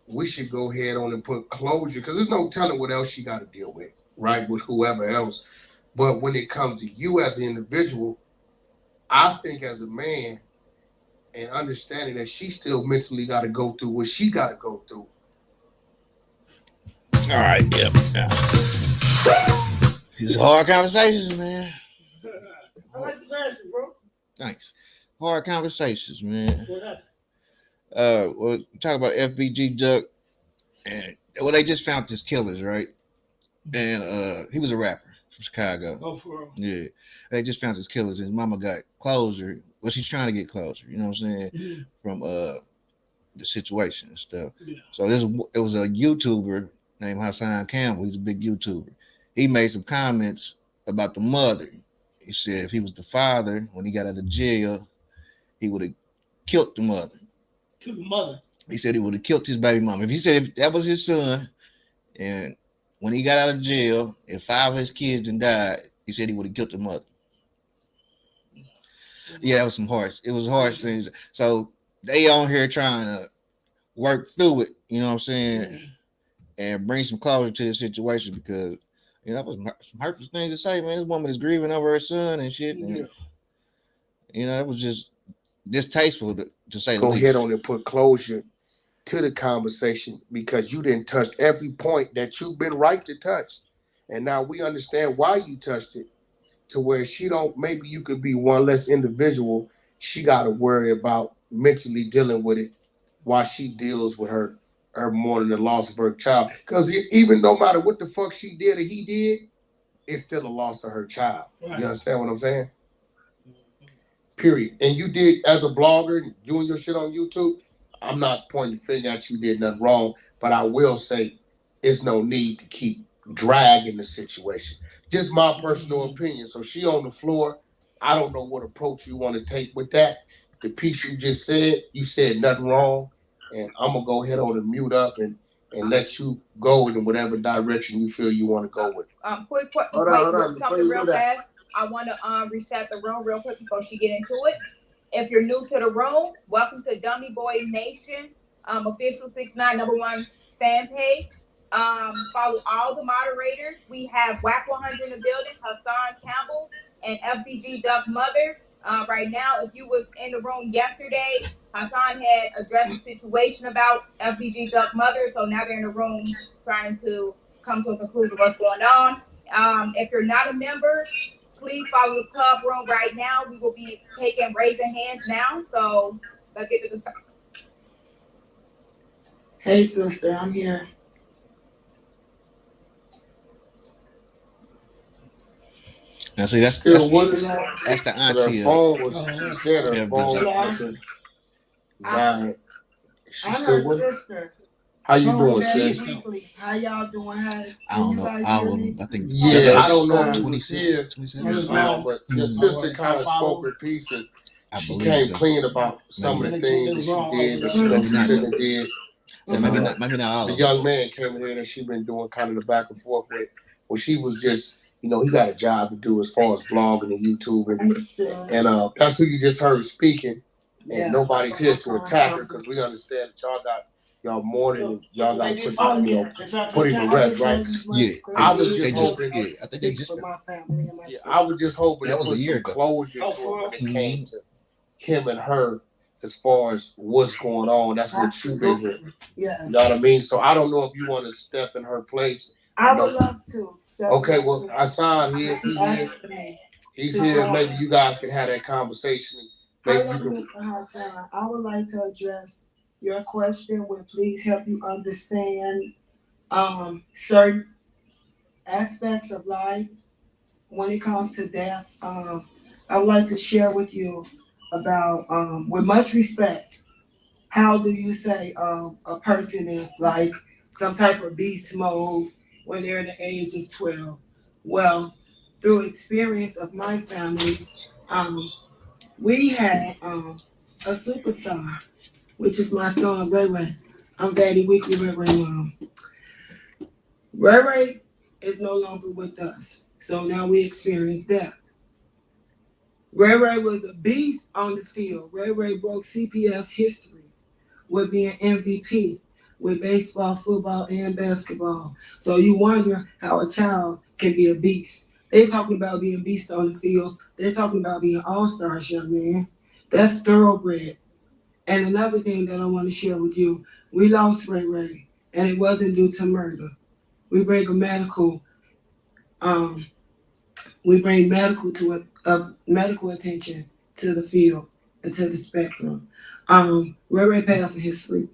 we should go ahead on and put closure because there's no telling what else she got to deal with, right, with whoever else. But when it comes to you as an individual, I think as a man, and understanding that she still mentally got to go through what she got to go through. All right, yeah. It's hard conversations, man. I like the glasses, bro. Thanks. Hard conversations, man. What happened? Well, talk about FBG Duck, and they just found his killers, right? And he was a rapper from Chicago. Oh, for real? Yeah, they just found his killers. His mama got closure. Well, she's trying to get closure. You know what I'm saying? From the situation and stuff. Yeah. So it was a YouTuber named Hassan Campbell. He's a big YouTuber. He made some comments about the mother. He said if he was the father when he got out of jail, he would have killed the mother. Killed the mother. He said he would have killed his baby mama. If that was his son, and when he got out of jail, if 5 of his kids didn't die, he said he would have killed the mother. Yeah, that was some harsh. It was harsh things. So they on here trying to work through it, you know what I'm saying, and bring some closure to the situation because that was some hurtful things to say, man. This woman is grieving over her son and shit. And, it was just distasteful to say the least. Go ahead on and put closure to the conversation because you didn't touch every point that you've been right to touch. And now we understand why you touched it to where maybe you could be one less individual. She got to worry about mentally dealing with it while she deals with her mourning the loss of her child. Because even no matter what the fuck she did or he did, it's still a loss of her child. Right. You understand what I'm saying? Period. And you did, as a blogger, doing your shit on YouTube, I'm not pointing the finger at you did nothing wrong, but I will say it's no need to keep dragging the situation. Just my personal opinion. So she on the floor. I don't know what approach you want to take with that. The piece you just said, you said nothing wrong. And I'm going to go ahead on and mute up and let you go in whatever direction you feel you want to go with. Quick, hold on. Something real fast. I want to reset the room real quick before she get into it. If you're new to the room, welcome to Dummy Boy Nation, official 6ix9ine #1 fan page. Follow all the moderators. We have Whack 100 in the building, Hassan Campbell, and FBG Duck Mother. Right now, if you was in the room yesterday, Hassan had addressed the situation about FBG Duck Mother. So now they're in the room trying to come to a conclusion of what's going on. If you're not a member, please follow the club room right now. We will be raising hands now. So let's get to the start. Hey, sister, I'm here. Now see, that's the auntie. Her phone was, she said her phone. I'm her sister. How you doing, sis? How y'all doing? I don't know. I think. Yeah, I don't know. 26, 27. But your sister kind of spoke her piece and she came clean about some of the things that she did that she shouldn't have did. So maybe not all. The young man came in here and she been doing kind of the back and forth with. Well, she was just. He got a job to do as far as blogging and YouTube, and that's who you just heard speaking. And nobody's here to attack her because we understand that y'all got y'all mourning and y'all got to put him to rest, right? Yeah, I was just hoping. I think they just. I was just hoping that was a year ago. Closure to when it came to him and her as far as what's going on. That's what you've been here. Yes. You know what I mean? So I don't know if you want to step in her place. I would love to. Okay, well, Hassan here. He's here. Maybe you guys can have that conversation. Mr. Hassan, I would like to address your question. Will please help you understand certain aspects of life when it comes to death. I would like to share with you about, with much respect, how do you say a person is like some type of beast mode when they're in the age of 12. Well, through experience of my family, we had a superstar, which is my son, Ray Ray. I'm Daddy Weekly Ray Ray Mom. Ray Ray is no longer with us, so now we experience death. Ray Ray was a beast on the field. Ray Ray broke CPS history with being MVP. With baseball, football, and basketball. So you wonder how a child can be a beast. They're talking about being beasts on the fields. They're talking about being all-stars, young man. That's thoroughbred. And another thing that I want to share with you, we lost Ray Ray, and it wasn't due to murder. We bring a medical we bring medical attention to the field and to the spectrum. Ray passed in his sleep.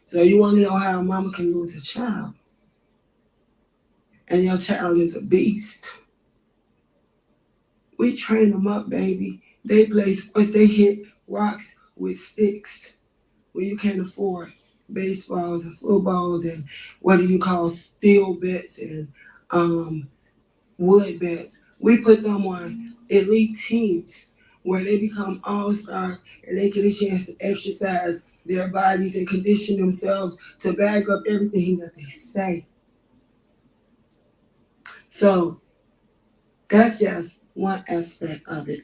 So you want to know how a mama can lose a child, and your child is a beast. We train them up, baby. They play sports. They hit rocks with sticks when you can't afford baseballs and footballs and what do you call steel bets and wood bets. We put them on elite teams where they become all-stars and they get a chance to exercise their bodies and condition themselves to back up everything that they say. So that's just one aspect of it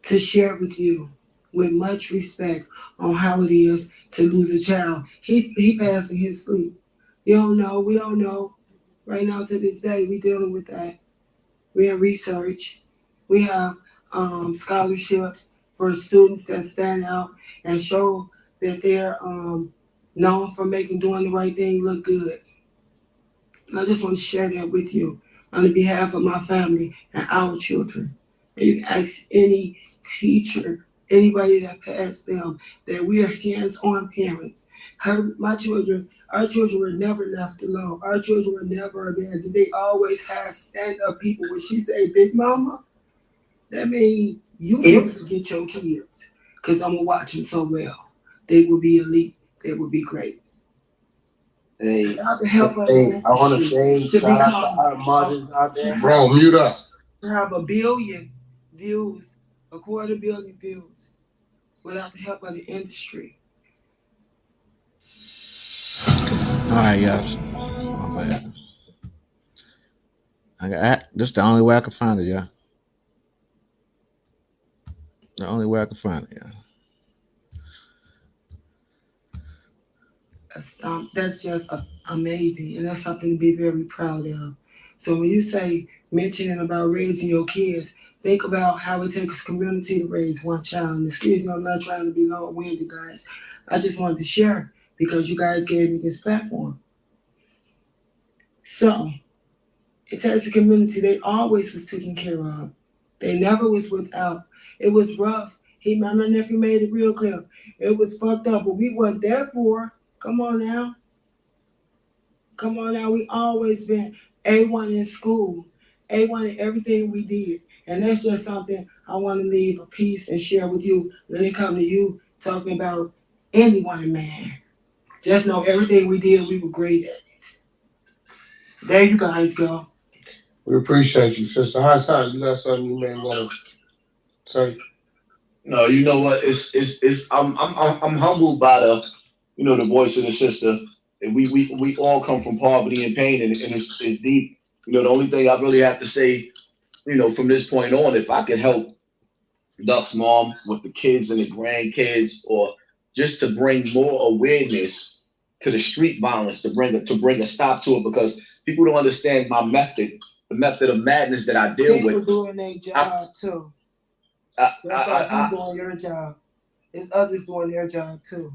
to share with you with much respect on how it is to lose a child. He passed in his sleep. You don't know. We don't know. Right now to this day, we dealing with that. We're in research. We have scholarships for students that stand out and show that they're known for doing the right thing look good. And I just want to share that with you on behalf of my family and our children. And you can ask any teacher, anybody that passed them, that we are hands-on parents. Our children were never left alone. Our children were never abandoned. They always had stand-up people. When she say big mama, that means you can get your kids because I'm going to watch them so well. They will be elite. They will be great. Hey, I want to say shout out to our mothers out there. Bro, mute up. To have 1 billion views, 250,000 views, without the help of the industry. All right, y'all. My bad. This is the only way I can find it, y'all. The only way I can find it, y'all. That's just amazing, and that's something to be very proud of. So when you say mentioning about raising your kids, think about how it takes a community to raise one child. And excuse me, I'm not trying to be long-winded, guys. I just wanted to share because you guys gave me this platform. So it takes a community. They always was taken care of. They never was without. It was rough. My nephew made it real clear. It was fucked up, but we weren't there for. Come on now. We always been A1 in school, A1 in everything we did. And that's just something I want to leave a piece and share with you when it comes to you talking about anyone and man. Just know everything we did, we were great at it. There you guys go. We appreciate you, Sister Hassan. You got something you may want to say? No, you know what? I'm humbled by the voice of the sister. And we all come from poverty and pain, and it's deep. The only thing I really have to say, from this point on, if I could help Duck's mom with the kids and the grandkids, or just to bring more awareness to the street violence, to bring a stop to it, because people don't understand my method, the method of madness that I deal with. People doing their job too. That's like you doing your job. It's others doing their job too.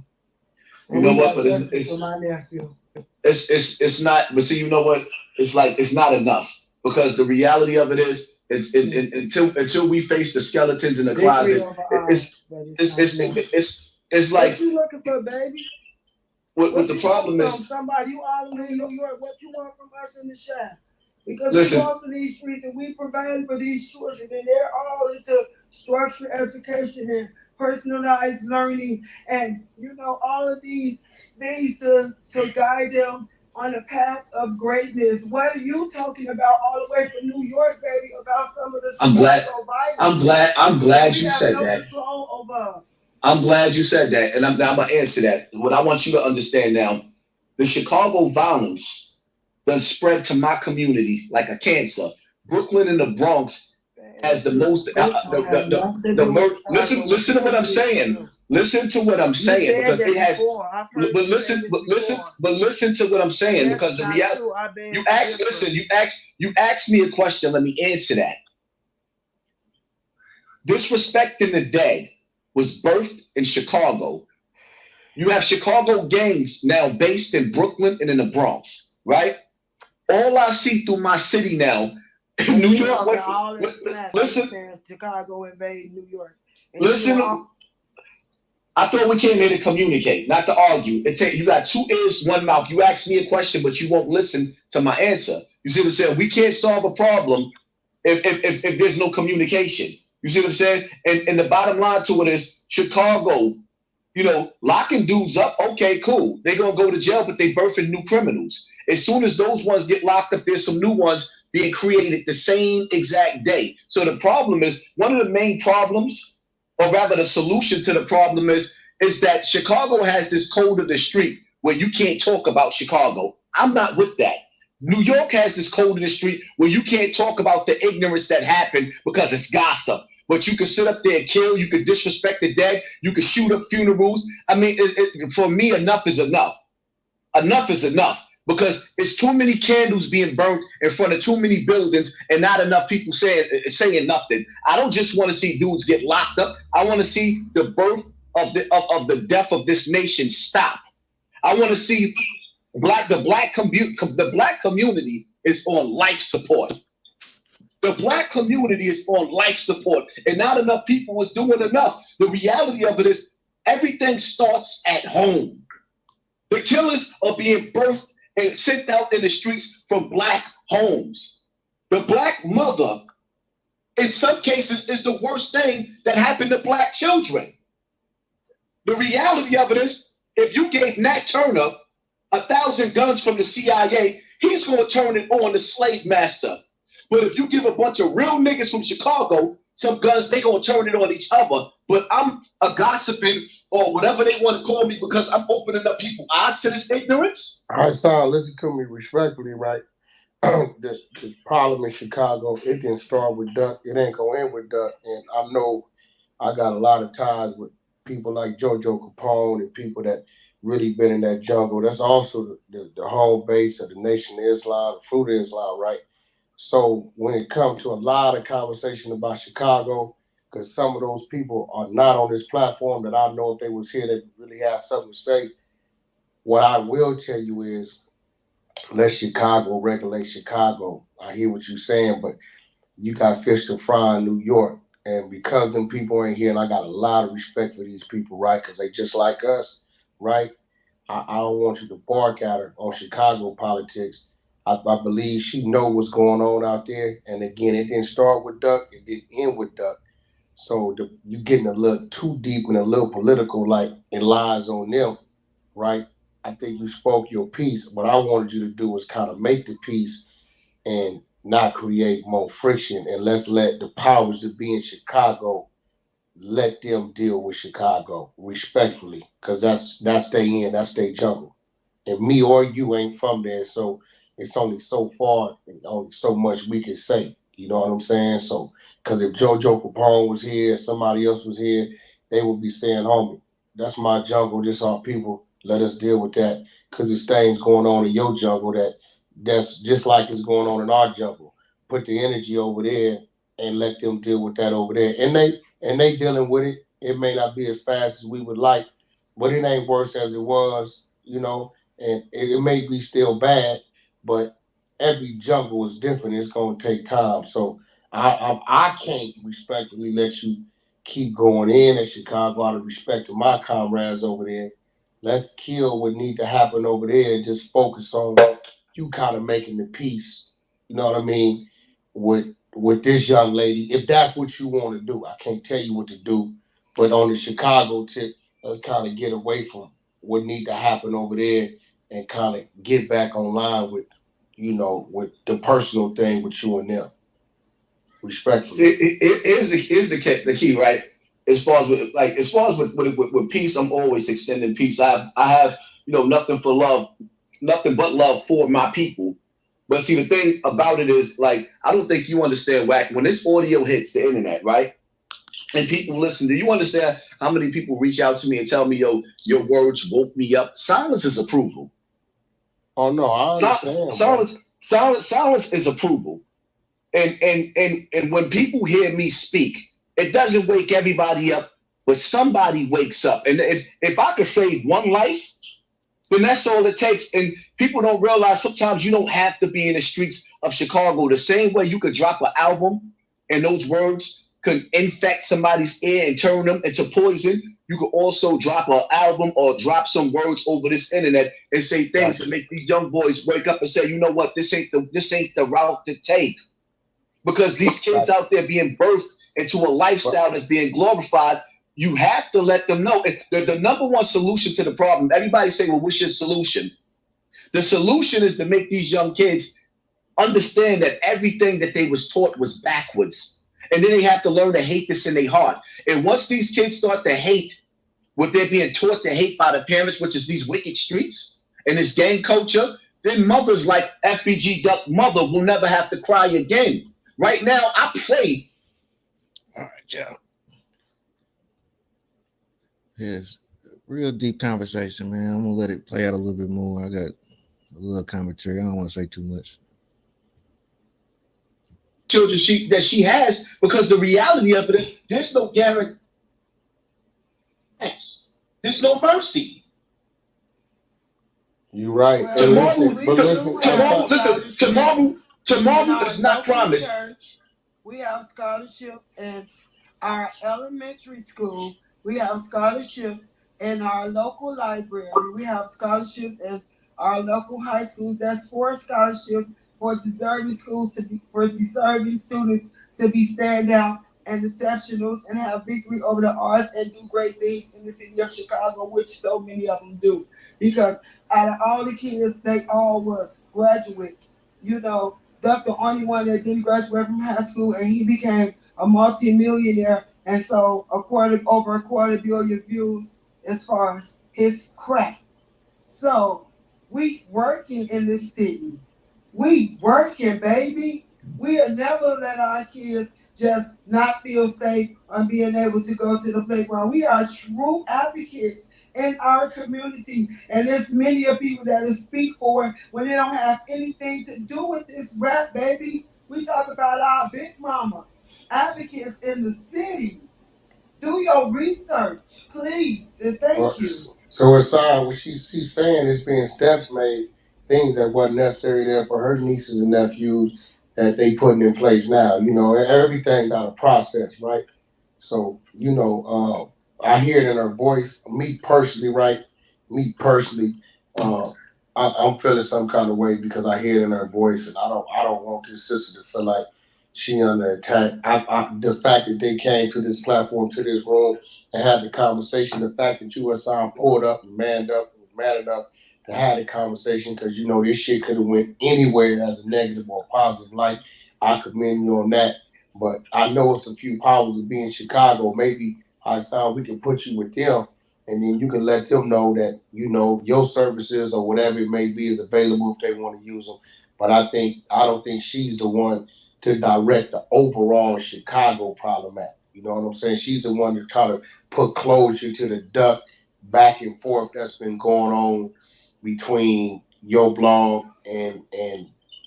You know what? But for my nephew. It's not. But see, you know what? It's not enough, because the reality of it is, until we face the skeletons in the closet, it's like. What you looking for, baby? What the problem is? Somebody, you all in New York. What you want from us in the shop? Because we walk through these streets and we provide for these children, and they're all into structured education and personalized learning, and all of these things to guide them on a path of greatness. What are you talking about all the way from New York, baby, about some of the I'm glad you said that. I'm glad you said that, and I'm gonna answer that. What I want you to understand now, the Chicago violence does spread to my community like a cancer. Brooklyn and the Bronx has the most. Listen to what I'm saying. Listen to what I'm saying, because it has. But listen to what I'm saying, because the reality. You asked me a question. Let me answer that. Disrespecting the dead was birthed in Chicago. You have Chicago gangs now based in Brooklyn and in the Bronx, right? All I see through my city now, New You York talking went all that smack. listen, Saying Chicago invade New York. And you listen. know, I thought we came here to communicate, not to argue. You got 2 ears, 1 mouth. You ask me a question, but you won't listen to my answer. You see what I'm saying? We can't solve a problem if there's no communication. You see what I'm saying? And the bottom line to it is Chicago, locking dudes up, okay, cool. They're going to go to jail, but they birthing new criminals. As soon as those ones get locked up, there's some new ones being created the same exact day. So the problem is, one of the main problems, or rather the solution to the problem is that Chicago has this code of the street where you can't talk about Chicago. I'm not with that. New York has this code of the street where you can't talk about the ignorance that happened because it's gossip. But you can sit up there and kill, you can disrespect the dead, you can shoot up funerals. I mean, for me, enough is enough. Enough is enough. Because it's too many candles being burnt in front of too many buildings and not enough people saying nothing. I don't just want to see dudes get locked up. I want to see the birth of the death of this nation stop. I want to see the black community is on life support. The black community is on life support, and not enough people is doing enough. The reality of it is everything starts at home. The killers are being birthed and sent out in the streets from black homes. The black mother, in some cases, is the worst thing that happened to black children. The reality of it is, if you gave Nat Turner 1,000 guns from the CIA, he's going to turn it on the slave master. But if you give a bunch of real niggas from Chicago some guns, they going to turn it on each other. But I'm a gossiping or whatever they want to call me because I'm opening up people's eyes to this ignorance. All right, son, listen to me respectfully, right? The problem in Chicago, it didn't start with Duck. It ain't going to end with Duck. And I know I got a lot of ties with people like JoJo Capone and people that really been in that jungle. That's also the home base of the Nation of Islam, the Fruit of Islam, right? So when it comes to a lot of conversation about Chicago, because some of those people are not on this platform that I know if they was here, they really have something to say. What I will tell you is, let Chicago regulate Chicago. I hear what you're saying, but you got fish to fry in New York. And because them people ain't here, and I got a lot of respect for these people, right? Because they just like us, right? I don't want you to bark at her on Chicago politics. I believe she know what's going on out there. And again, it didn't start with Duck. It didn't end with Duck. So you getting a little too deep and a little political, like it lies on them, right? I think you spoke your piece. What I wanted you to do was kind of make the peace and not create more friction. And let's let the powers that be in Chicago, let them deal with Chicago respectfully, because that's their end, that's their jungle. And me or you ain't from there, so it's only so far and only so much we can say. You know what I'm saying? So, because if JoJo Capone was here, somebody else was here, they would be saying, homie, that's my jungle, this our people, let us deal with that. Because there's things going on in your jungle that's just like it's going on in our jungle. Put the energy over there and let them deal with that over there. And they dealing with it. It may not be as fast as we would like, but it ain't worse as it was, you know, and it may be still bad, but every jungle is different. It's going to take time. So I can't respectfully let you keep going in at Chicago out of respect to my comrades over there. Let's kill what need to happen over there and just focus on you kind of making the peace, you know what I mean, with this young lady, if that's what you want to do. I can't tell you what to do, but on the Chicago tip, let's kind of get away from what need to happen over there and kind of get back online with, you know, with the personal thing with you and them. Respectfully. See, here's the key, right? As far as with peace, I'm always extending peace. I have, you know, nothing but love for my people. But see, the thing about it is, like, I don't think you understand, Wack, when this audio hits the internet, right? And people listen, do you understand how many people reach out to me and tell me, yo, your words woke me up? Silence is approval. Oh no, I understand. Silence is approval. And when people hear me speak, it doesn't wake everybody up, but somebody wakes up. And if I could save one life, then that's all it takes. And people don't realize sometimes you don't have to be in the streets of Chicago. The same way you could drop an album and those words could infect somebody's ear and turn them into poison, you could also drop an album or drop some words over this internet and say things that make these young boys wake up and say, you know what, this ain't the route to take. Because these kids out there being birthed into a lifestyle that's being glorified, you have to let them know. The number one solution to the problem, everybody say, well, what's your solution? The solution is to make these young kids understand that everything that they was taught was backwards. And then they have to learn to hate this in their heart. And once these kids start to hate what they're being taught to hate by the parents, which is these wicked streets and this gang culture, then mothers like FBG Duck mother will never have to cry again. Right now, I pray. All right, y'all. It's a real deep conversation, man. I'm gonna let it play out a little bit more. I got a little commentary. I don't want to say too much. Children that she has, because the reality of it is there's no guarantee. There's no mercy. You're right. Tomorrow is not promised. We have scholarships in our elementary school. We have scholarships in our local library. We have scholarships in our local high schools. That's 4 scholarships for deserving deserving students to be standout and exceptionals and have victory over the odds and do great things in the city of Chicago, which so many of them do. Because out of all the kids, they all were graduates. You know, Duck the only one that didn't graduate from high school, and he became a multi-millionaire, and so over a quarter billion views as far as his craft. So we working in this city. We working, baby. We'll never let our kids just not feel safe on being able to go to the playground. We are true advocates in our community, and there's many of people that will speak for it when they don't have anything to do with this rap, baby. We talk about our big mama, advocates in the city. Do your research, please, and thank you. So Hassan, what she's saying is being steps made, things that wasn't necessary there for her nieces and nephews that they putting in place now. You know, everything got a process, right? So, you know, I hear it in her voice. Me personally, I'm feeling some kind of way because I hear it in her voice, and I don't want this sister to feel like she under attack. The fact that they came to this platform, to this room, and had the conversation, the fact that you, Hassan, pulled up and manned up, and was mad enough to have the conversation, because you know this shit could have went anywhere as a negative or positive light. I commend you on that. But I know it's a few powers of being in Chicago. Maybe, Hassan, we can put you with them, and then you can let them know that, you know, your services or whatever it may be is available if they want to use them. But I don't think she's the one to direct the overall Chicago problem at. You know what I'm saying? She's the one to try to put closure to the duck back and forth that's been going on between your blog and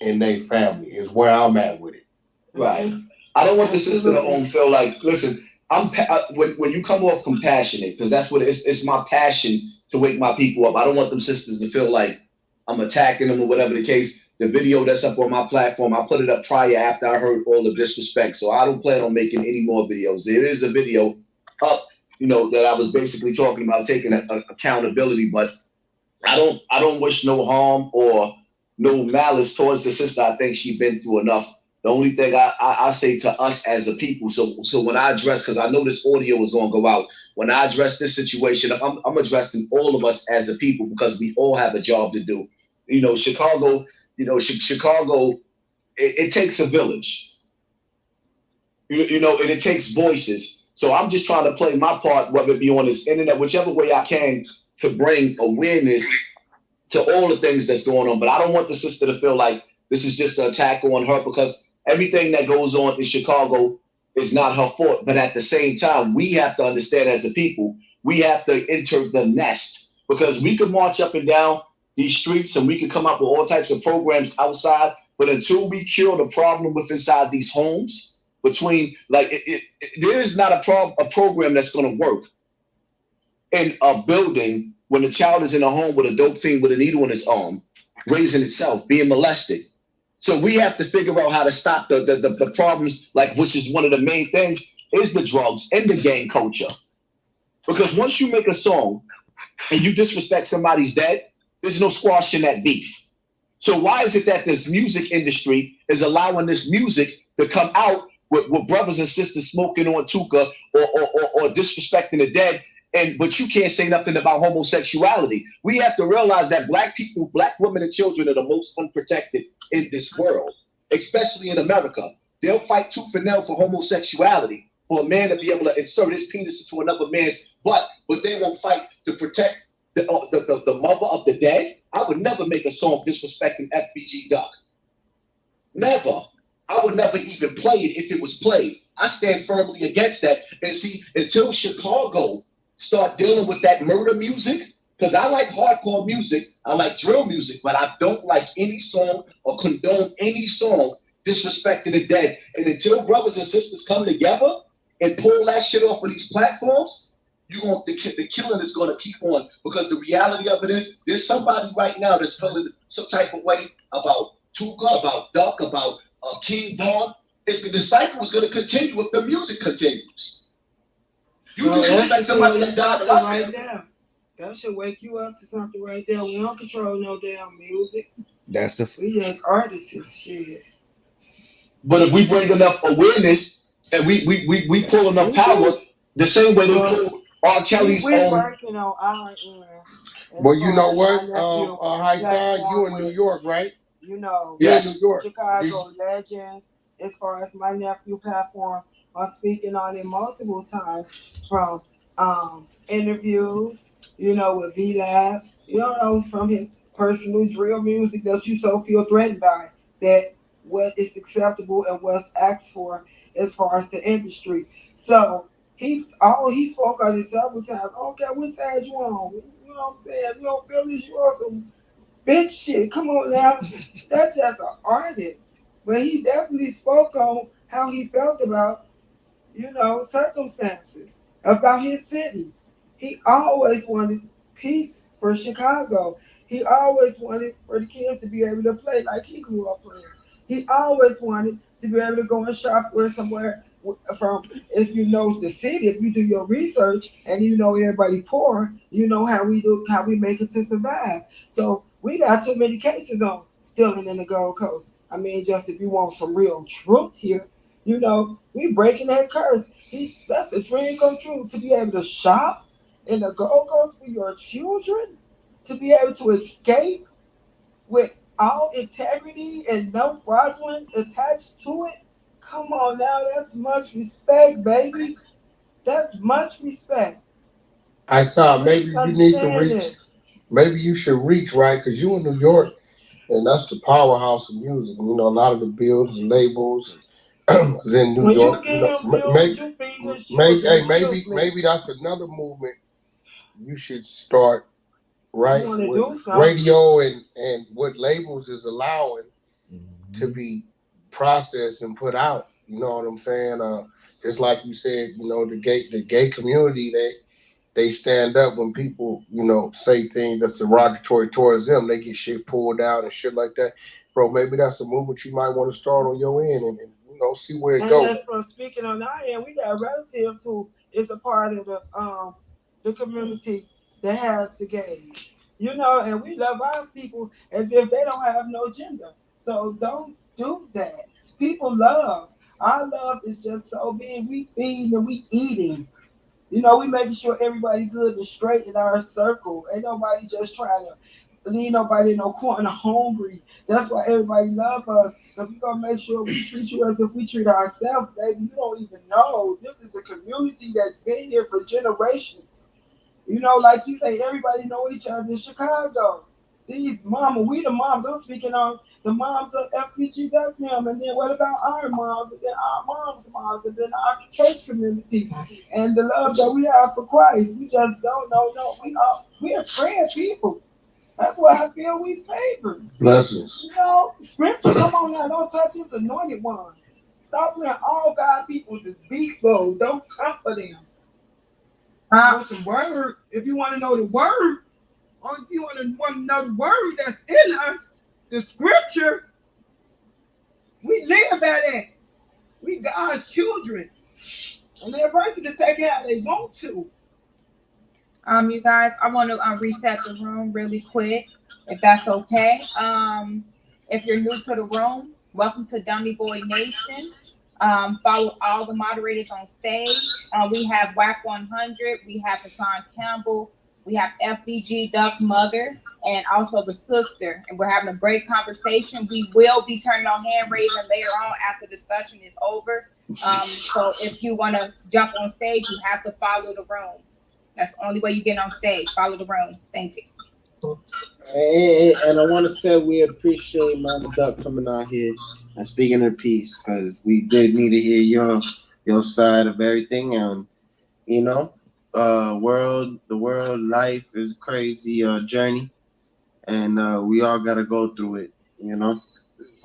their family, is where I'm at with it. Right. I don't want the sister to feel like, listen, when you come off compassionate, because that's what it's my passion to wake my people up. I don't want them sisters to feel like I'm attacking them or whatever the case. The video that's up on my platform, I put it up prior after I heard all the disrespect. So I don't plan on making any more videos. There is a video up, you know, that I was basically talking about taking accountability, but I don't wish no harm or no malice towards the sister. I think she's been through enough. The only thing I say to us as a people, so when I address, because I know this audio is going to go out, when I address this situation, I'm addressing all of us as a people, because we all have a job to do. You know, Chicago, it takes a village. You know, and it takes voices. So I'm just trying to play my part, whether it be on this internet, whichever way I can, to bring awareness to all the things that's going on. But I don't want the sister to feel like this is just an attack on her, because everything that goes on in Chicago is not her fault. But at the same time, we have to understand as a people, we have to enter the nest, because we could march up and down these streets and we could come up with all types of programs outside. But until we cure the problem with inside these homes, between there is not a program that's going to work in a building when a child is in a home with a dope fiend with a needle in its arm, raising itself, being molested. So we have to figure out how to stop the problems, like, which is one of the main things, is the drugs and the gang culture. Because once you make a song and you disrespect somebody's dead, there's no squashing that beef. So why is it that this music industry is allowing this music to come out with brothers and sisters smoking on Tuka or disrespecting the dead, but you can't say nothing about homosexuality? We have to realize that black people, black women and children are the most unprotected in this world, especially in America. They'll fight tooth and nail for homosexuality, for a man to be able to insert his penis into another man's butt, but they won't fight to protect the mother of the dead. I would never make a song disrespecting FBG Duck. Never. I would never even play it if it was played. I stand firmly against that. And see, until Chicago start dealing with that murder music, because I like hardcore music, I like drill music, but I don't like any song or condone any song disrespecting the dead. And until brothers and sisters come together and pull that shit off of these platforms, the killing is going to keep on. Because the reality of it is, there's somebody right now that's feeling some type of way about Tuka, about Duck, about King Von. The cycle is going to continue if the music continues. You disrespect somebody that died right there. That should wake you up to something right there. We don't control no damn music. We just artists and shit. But if we bring enough awareness and we pull enough power, the same way they pull R. Kelly's own. Working on our end. Well, you know what, Hassan, you in New York, right? You know, yes. New York. Chicago legends. As far as my nephew platform, I'm speaking on it multiple times from interviews, you know, with V-Lab, you know, from his personal drill music that you so feel threatened by, that what is acceptable and what's asked for as far as the industry. So he spoke on it several times. I don't care which side you on. You know what I'm saying? If you don't feel this, you on some bitch shit. Come on now. That's just an artist. But he definitely spoke on how he felt about, you know, circumstances, about his city. He always wanted peace for Chicago. He always wanted for the kids to be able to play like he grew up playing. He always wanted to be able to go and shop where somewhere from, if you know the city, if you do your research and you know everybody poor, you know how we make it to survive. So we got too many cases on stealing in the Gold Coast. I mean, just if you want some real truth here, you know, we breaking that curse. That's a dream come true, to be able to shop in the Gold Coast for your children, to be able to escape with all integrity and no fraudulent attached to it. Come on now, that's much respect, baby. That's much respect. I saw maybe you need to reach. Maybe you should reach, right? Because you in New York, and that's the powerhouse of music. You know, a lot of the builds and labels is in New York. Maybe that's another movement you should start, right? With radio and what labels is allowing to be processed and put out. You know what I'm saying? Just like you said, you know, the gay community, they stand up when people, you know, say things that's derogatory towards them. They get shit pulled out and shit like that. Bro, maybe that's a movement you might want to start on your end and you know, see where it goes. That's from speaking on our end. We got relatives who is a part of the community that has the gays. You know, and we love our people as if they don't have no gender. So don't do that. People love. Our love is just so big. We feed and we eating. You know, we making sure everybody good and straight in our circle. Ain't nobody just trying to leave nobody in no corner hungry. That's why everybody love us. Because we're going to make sure we treat you as if we treat ourselves, baby. You don't even know. This is a community that's been here for generations. You know, like you say, everybody know each other in Chicago. These we the moms. I'm speaking on the moms of FBG Ducknam, and then what about our moms, and then our moms, and then our church community, and the love that we have for Christ. We just don't know. No, we are praying people. That's why I feel we favor. Blessings. You know, scripture. Come on now, don't touch his anointed ones. Stop playing all God peoples as beast mode. Don't comfort them. Know some word. If you want to know the word, if you want to know the word that's in us, the scripture, we live by that. We God's children. And they're person to take it how they want to. You guys, I want to reset the room really quick, if that's okay. If you're new to the room, welcome to Dummy Boy Nation. Follow all the moderators on stage. We have WAC 100, we have Hassan Campbell, we have FBG Duck Mother, and also the sister. And we're having a great conversation. We will be turning on hand raising later on after discussion is over. So if you want to jump on stage, you have to follow the room. That's the only way you get on stage. Follow the room. Thank you. And I want to say we appreciate Mama Duck coming out here and speaking her piece, because we did need to hear your side of everything. And you know, the world life is a crazy journey, and we all gotta go through it. You know,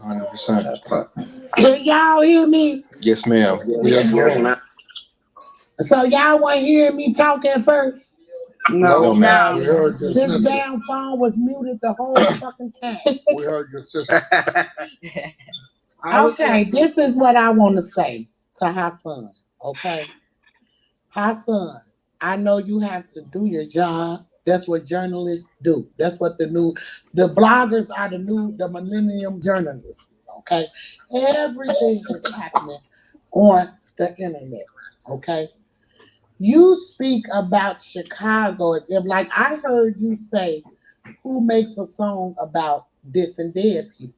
100%. Can y'all hear me? Yes, ma'am. Yes, ma'am. So y'all want to hear me talking first? No, ma'am. We heard your This sister. damn phone was muted the whole fucking time. We heard your sister. Okay, this is what I want to say to Hassan. Okay, Hassan, I know you have to do your job. That's what journalists do. That's what the bloggers are the millennium journalists. Okay, everything is happening on the internet. Okay. You speak about Chicago as if, like, I heard you say, who makes a song about this and dead people?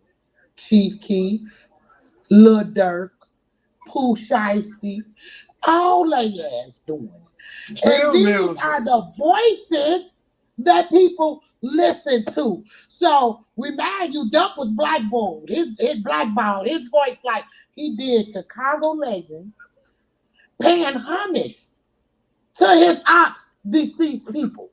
Chief Keef, Lil Durk, Pooh Shiesty, all they ass doing it. And these are the voices that people listen to. So remind you, Duck was blackballed. His blackballed. His voice, like he did Chicago legends, paying homage to his deceased people.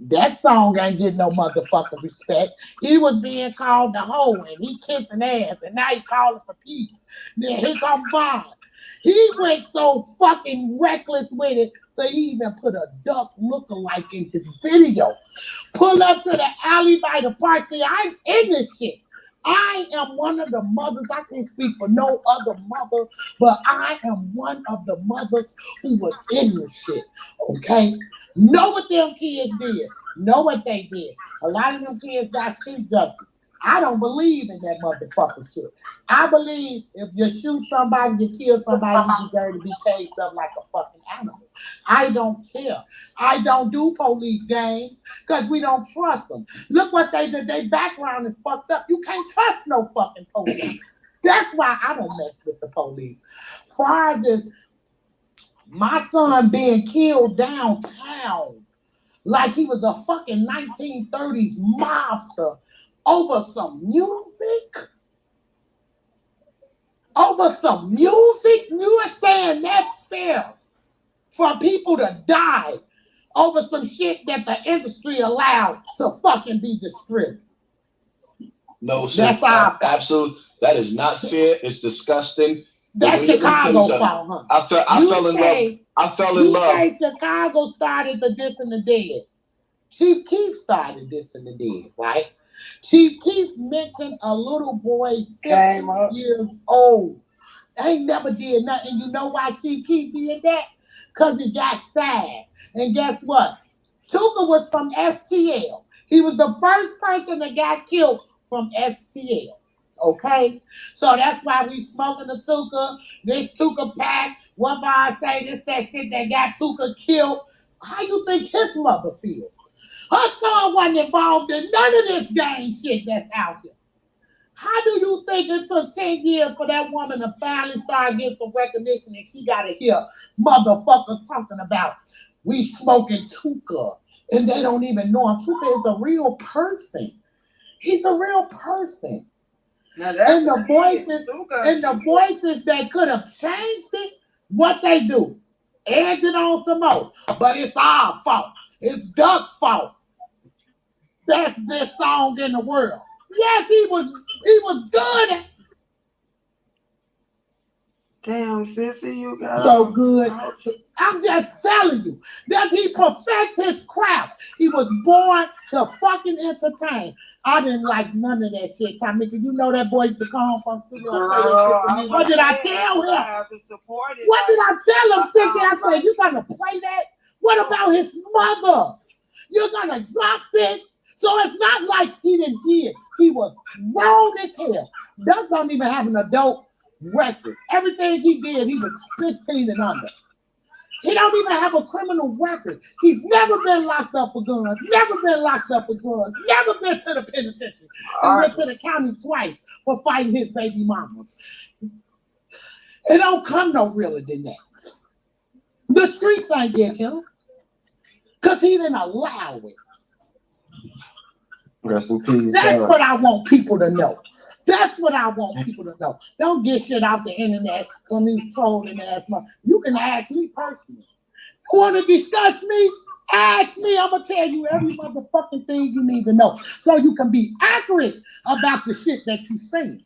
That song ain't getting no motherfucking respect. He was being called the hoe and he kissing ass, and now he calling for peace. Then here come Vaughn. He went so fucking reckless with it, so he even put a Duck lookalike in his video. Pull up to the alley by the park. See, I'm in this shit. I am one of the mothers. I can't speak for no other mother, but I am one of the mothers who was in this shit. Okay? Know what them kids did. Know what they did. A lot of them kids got street justice. I don't believe in that motherfucking shit. I believe if you shoot somebody, you kill somebody, you deserve to be paid up like a fucking animal. I don't care. I don't do police games because we don't trust them. Look what they did. Their background is fucked up. You can't trust no fucking police. That's why I don't mess with the police. Far as this, my son being killed downtown like he was a fucking 1930s mobster over some music? Over some music? You are saying that's fair for people to die over some shit that the industry allowed to fucking be distributed? No, sir. Absolutely. That is not fair. It's disgusting. That's Chicago's fault, huh? I fell in love. You say Chicago started the This and the Dead. Chief Keef started This and the Dead, right? Chief Keef mentioned a little boy 15 years old. Ain't never did nothing. You know why Chief Keef did that? Because he got sad. And guess what? Tuka was from STL. He was the first person that got killed from STL. Okay? So that's why we smoking the Tuka, this Tuka pack. What I say, this that shit that got Tuka killed. How you think his mother feel? Her son wasn't involved in none of this gang shit that's out here. How do you think it took 10 years for that woman to finally start getting some recognition and she got to hear motherfuckers talking about we smoking Tuka and they don't even know him? Tuka is a real person. He's a real person. And the voices that could have changed it, what they do? Egged it on some more. But it's our fault. It's Duck's fault. Best this song in the world. Yes, he was good. Damn, sissy, you got so good. I'm just telling you that he perfect his craft. He was born to fucking entertain. I didn't like none of that shit, Tamika. You know that boy used to come from studio and play that shit for me. What did I tell him? What did I tell him, Sissy? I said, you gonna play that? What about his mother? You're gonna drop this? So it's not like he didn't hear. He was wrong as hell. Duck don't even have an adult record. Everything he did, he was 16 and under. He don't even have a criminal record. He's never been locked up for guns, never been locked up for drugs, never been to the penitentiary. He went to the county twice for fighting his baby mamas. It don't come no realer than that. The streets ain't get him because he didn't allow it. Rest in peace. That's what I want people to know. That's what I want people to know. Don't get shit off the internet from these trolling ass motherfuckers. You can ask me personally. You want to discuss me? Ask me. I'm going to tell you every motherfucking thing you need to know so you can be accurate about the shit that you saying.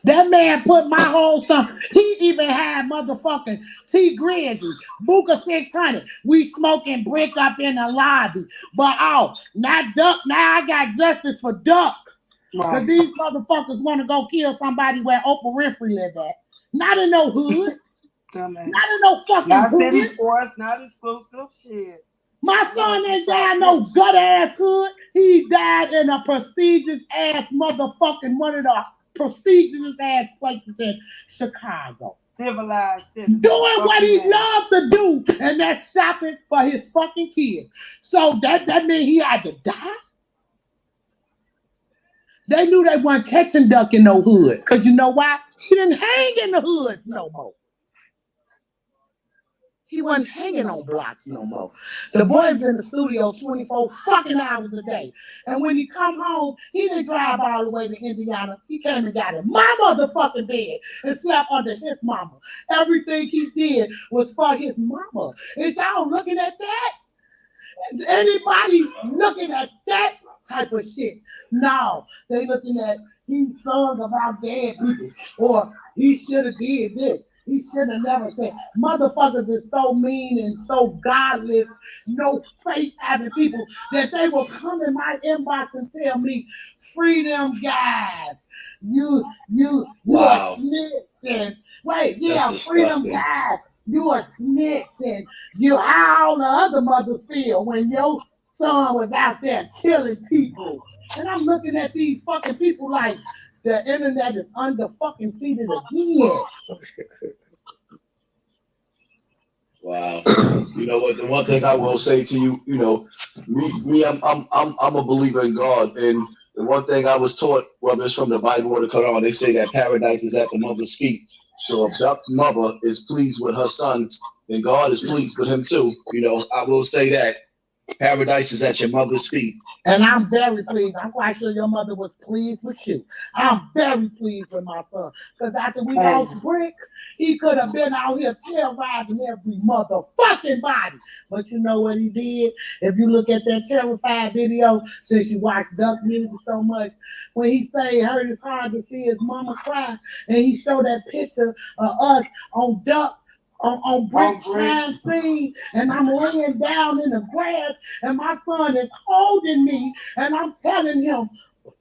That man put my whole son. He even had motherfucking T Grizzly, Buka 600. We smoking brick up in the lobby. But not Duck. Now I got justice for Duck. Because these motherfuckers want to go kill somebody where Oprah Winfrey lived at. Not in no hood. Not in no fucking not hood. City Sports, not exclusive shit. My son ain't died no gut ass hood. He died in a prestigious ass motherfucking one of the prestigious ass places in Chicago. Civilized citizens. Doing what he loves to do, and that's shopping for his fucking kids. So that means he had to die? They knew they weren't catching Duck in no hood. Because you know why? He didn't hang in the hoods no more. He wasn't hanging on blocks no more. The boy was in the studio 24 fucking hours a day. And when he come home, he didn't drive all the way to Indiana. He came and got in my motherfucking bed and slept under his mama. Everything he did was for his mama. Is y'all looking at that? Is anybody looking at that type of shit? No. They looking at he sung about dead people. Or he should have did this. He should have never said. Motherfuckers is so mean and so godless, no faith having people that they will come in my inbox and tell me, free them guys. You a snitch and free them guys. You a snitch and you how all the other mothers feel when your son was out there killing people. And I'm looking at these fucking people like the internet is under fucking seated again. Wow. You know what? The one thing I will say to you, you know, me, I'm a believer in God, and the one thing I was taught, whether it's from the Bible or the Quran, they say that paradise is at the mother's feet. So if Duck's mother is pleased with her son, then God is pleased with him too. You know, I will say that paradise is at your mother's feet. And I'm very pleased. I'm quite sure your mother was pleased with you. I'm very pleased with my son. Because after we lost Brick, he could have been out here terrorizing every motherfucking body. But you know what he did? If you look at that terrified video, since you watch Duck music so much, when he say it hurt his heart to see his mama cry, and he showed that picture of us on Duck, on Brick's crime scene, and I'm laying down in the grass, and my son is holding me, and I'm telling him,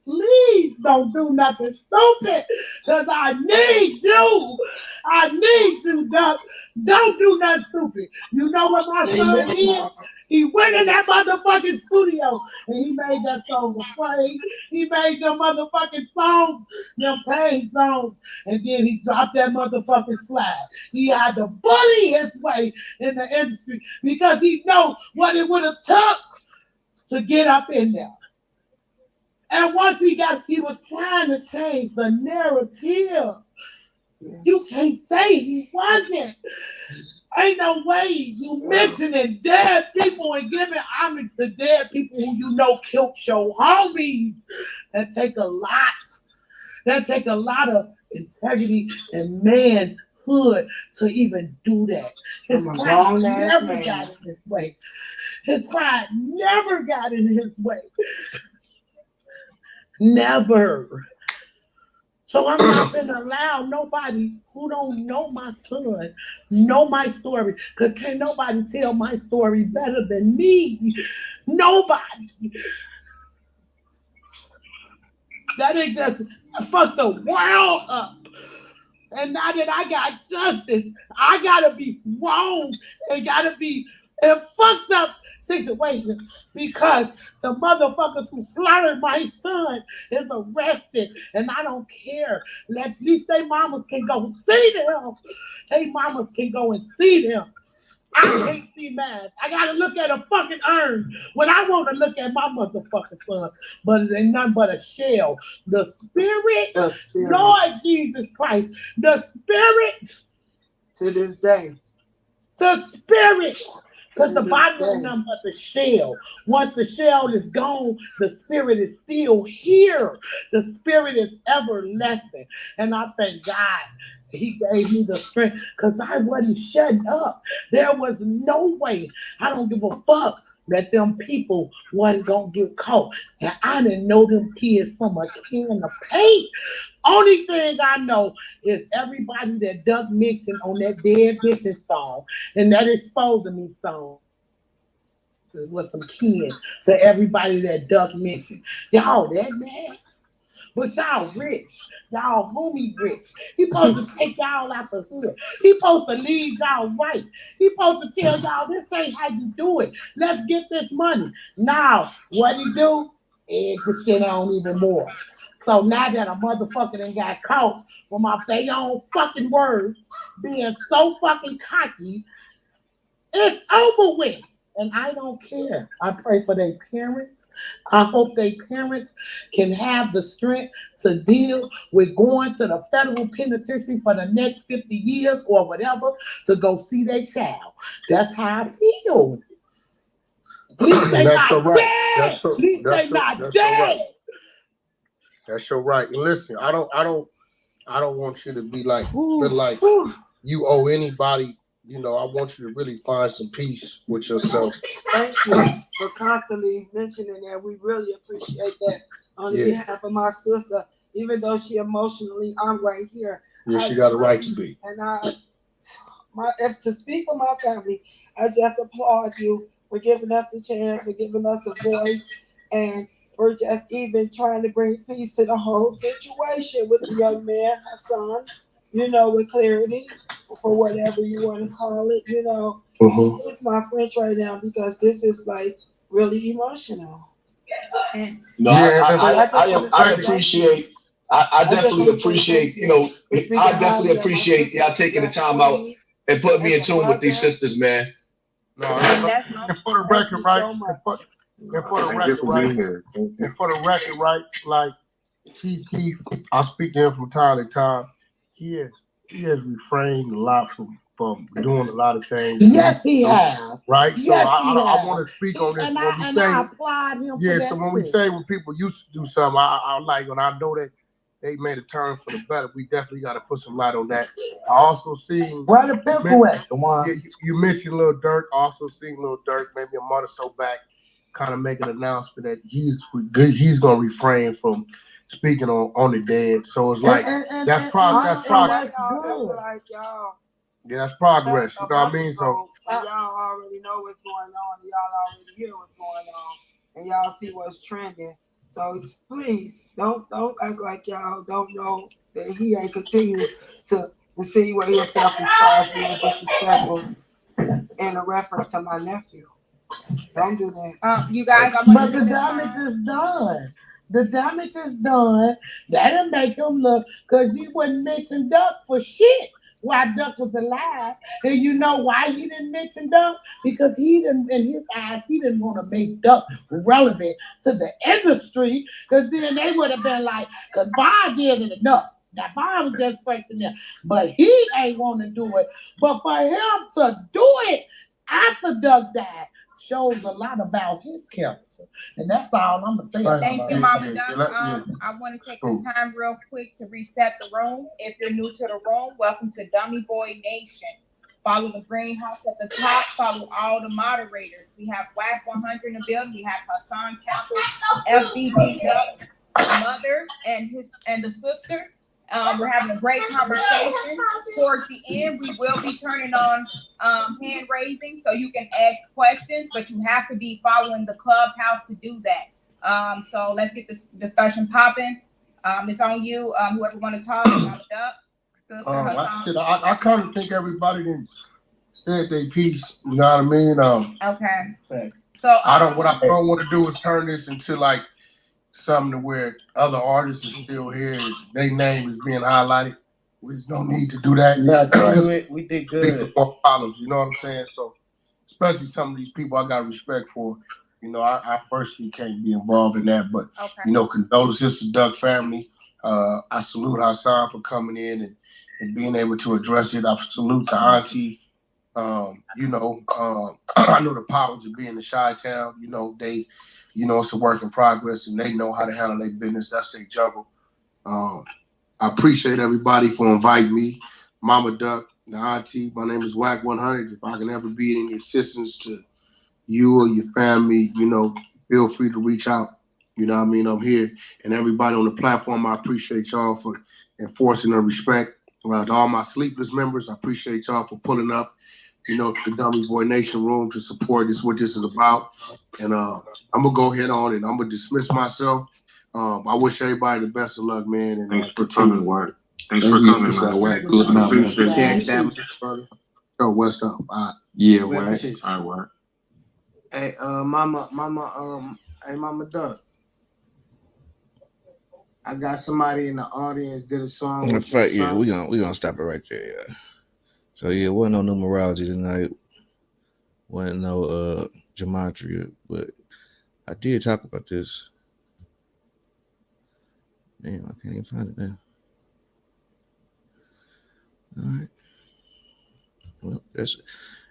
please don't do nothing stupid, because I need you. I need you, Duck. Don't do nothing stupid. You know what my son did? He went in that motherfucking studio and he made that song Afraid. He made them motherfucking songs, them pain songs, and then he dropped that motherfucking slide. He had to bully his way in the industry because he know what it would have took to get up in there. And once he was trying to change the narrative. You can't say he wasn't. Ain't no way you mentioning dead people and giving homage to dead people who you know killed your homies. That take a lot. That take a lot of integrity and manhood to even do that. His pride never got in his way. His pride never got in his way. Never. So I'm not gonna allow nobody who don't know my son know my story, because can't nobody tell my story better than me. Nobody. That ain't just fucked the world up. And now that I got justice, I gotta be wrong. It gotta be a fucked up situation because the motherfuckers who slaughtered my son is arrested, and I don't care. At least they mamas can go see them. They mamas can go and see them. I can't see mine. I gotta look at a fucking urn when I want to look at my motherfucking son, but it ain't nothing but a shell. The spirit, Lord Jesus Christ, the spirit to this day. The spirit. Because the body is nothing but the shell. Once the shell is gone, the spirit is still here. The spirit is everlasting. And I thank God he gave me the strength because I wasn't shutting up. There was no way. I don't give a fuck that them people wasn't going to get caught. And I didn't know them kids from a can of paint. Only thing I know is everybody that duck mixing on that dead bitching song and that exposing me song was some kids to everybody that duck mixing. Y'all that mad? But y'all rich. Y'all homie rich. He supposed to take y'all out the hood. He supposed to lead y'all right. He supposed to tell y'all this ain't how you do it. Let's get this money. Now, what he do? Eggs the shit on even more. So now that a motherfucker done got caught from off their own fucking words, being so fucking cocky, it's over with. And I don't care. I pray for their parents. I hope their parents can have the strength to deal with going to the federal penitentiary for the next 50 years or whatever to go see their child. That's how I feel. At least they That's not right. dead. At least they not dead. That's your right. And listen, I don't want you to be like feel like you owe anybody. You know, I want you to really find some peace with yourself. Thank you for constantly mentioning that. We really appreciate that on behalf of my sister, even though she emotionally, I'm right here. Yeah, she got a right to be. And if to speak for my family, I just applaud you for giving us a chance, for giving us a voice, and for just even trying to bring peace to the whole situation with the young man, Hassan, you know, with clarity, for whatever you want to call it, you know. It's my French right now because this is like really emotional. And no, I appreciate, I definitely appreciate, you know, I definitely appreciate y'all taking the time out and putting me in tune with these sisters, man. No, and for the record, right? And for the record, right? Like Chief Keef, I speak to him from time to time. He has refrained a lot from doing a lot of things. Yes, he has. Right? Yes, so I want to speak on this. And when we say, I applaud him for that. So when we say when people used to do something, I like when I know that they made a turn for the better, we definitely got to put some light on that. I also seen where the people at? The one you mentioned Lil Durk. Also seen Lil Durk maybe a month or so back, kind of make an announcement that he's gonna refrain from speaking on the dead. So it's like that's progress. Yeah, that's progress. You know what I mean? So y'all already know what's going on. Y'all already hear what's going on, and y'all see what's trending. So please don't act like y'all don't know that he ain't continue to insinuate himself as far as being disrespectful in a reference to my nephew. Don't do that. You guys, but the damage is done. The damage is done. That'll make him look, because he wasn't mentioned Duck for shit while Duck was alive. And you know why he didn't mention Duck? Because he didn't, in his eyes, he didn't want to make Duck relevant to the industry, because then they would have been like, because Bob did it enough. Now, Bob was just breaking them, but he ain't want to do it. But for him to do it after Duck died shows a lot about his character. And that's all I'm going to say. Thank you, Mama Duck. I want to take the time real quick to reset the room. If you're new to the room, welcome to Dummy Boy Nation. Follow the green house at the top. Follow all the moderators. We have WAC 100 in the building. We have Hassan Campbell, FBG Duck, mother and the sister, We're having a great conversation. Towards the end, we will be turning on hand raising, so you can ask questions, but you have to be following the clubhouse to do that. So let's get this discussion popping. It's on you. Whoever want to talk, Mama Duck, Sister Hassan. I kind of think everybody can said their piece. You know what I mean? Okay. So I don't. What I don't want to do is turn this into like something to where other artists are still here. Their name is being highlighted. We just don't need to do that. We did good. Problems, you know what I'm saying? So, especially some of these people I got respect for. You know, I personally can't be involved in that, but you know, condolences to Duck family. I salute Hassan for coming in and being able to address it. I salute to Auntie. You know, I know the powers of being in Chi-Town. You know, they, you know, it's a work in progress, and they know how to handle their business. That's their juggle. I appreciate everybody for inviting me, Mama Duck, the Auntie. My name is Wack 100. If I can ever be any assistance to you or your family, you know, feel free to reach out. You know what I mean? I'm here. And everybody on the platform, I appreciate y'all for enforcing the respect. To all my Sleepless members, I appreciate y'all for pulling up, you know, to the Dummy Boy Nation room to support this, what this is about. And I'm going to go ahead on and I'm going to dismiss myself. I wish everybody the best of luck, man. And thanks for coming, Wack. Thanks for coming, man. Good night, brother. Yo, what's up? Yeah, Wack. All right, Wack. Hey, Mama Duck. I got somebody in the audience did a song. In fact, yeah, we gonna stop it right there. Yeah. So yeah, wasn't no numerology tonight. Wasn't no gematria, but I did talk about this. Damn, I can't even find it now. All right. Well,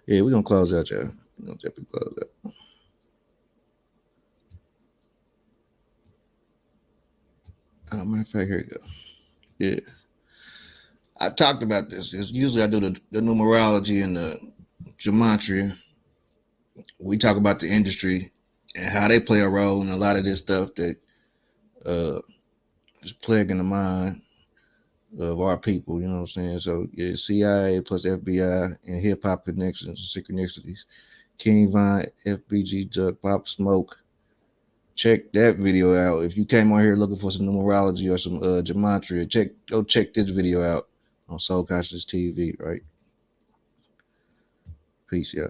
we're gonna close out, y'all. We're gonna definitely close out. Matter of fact, here you go. Yeah. I talked about this. Usually I do the numerology and the gematria. We talk about the industry and how they play a role in a lot of this stuff that is plaguing the mind of our people, you know what I'm saying? So yeah, CIA plus FBI and hip hop connections and synchronicities. King Von, FBG Duck, Pop Smoke. Check that video out. If you came on here looking for some numerology or some gematria, go check this video out on Soul Conscious TV, right? Peace, yeah.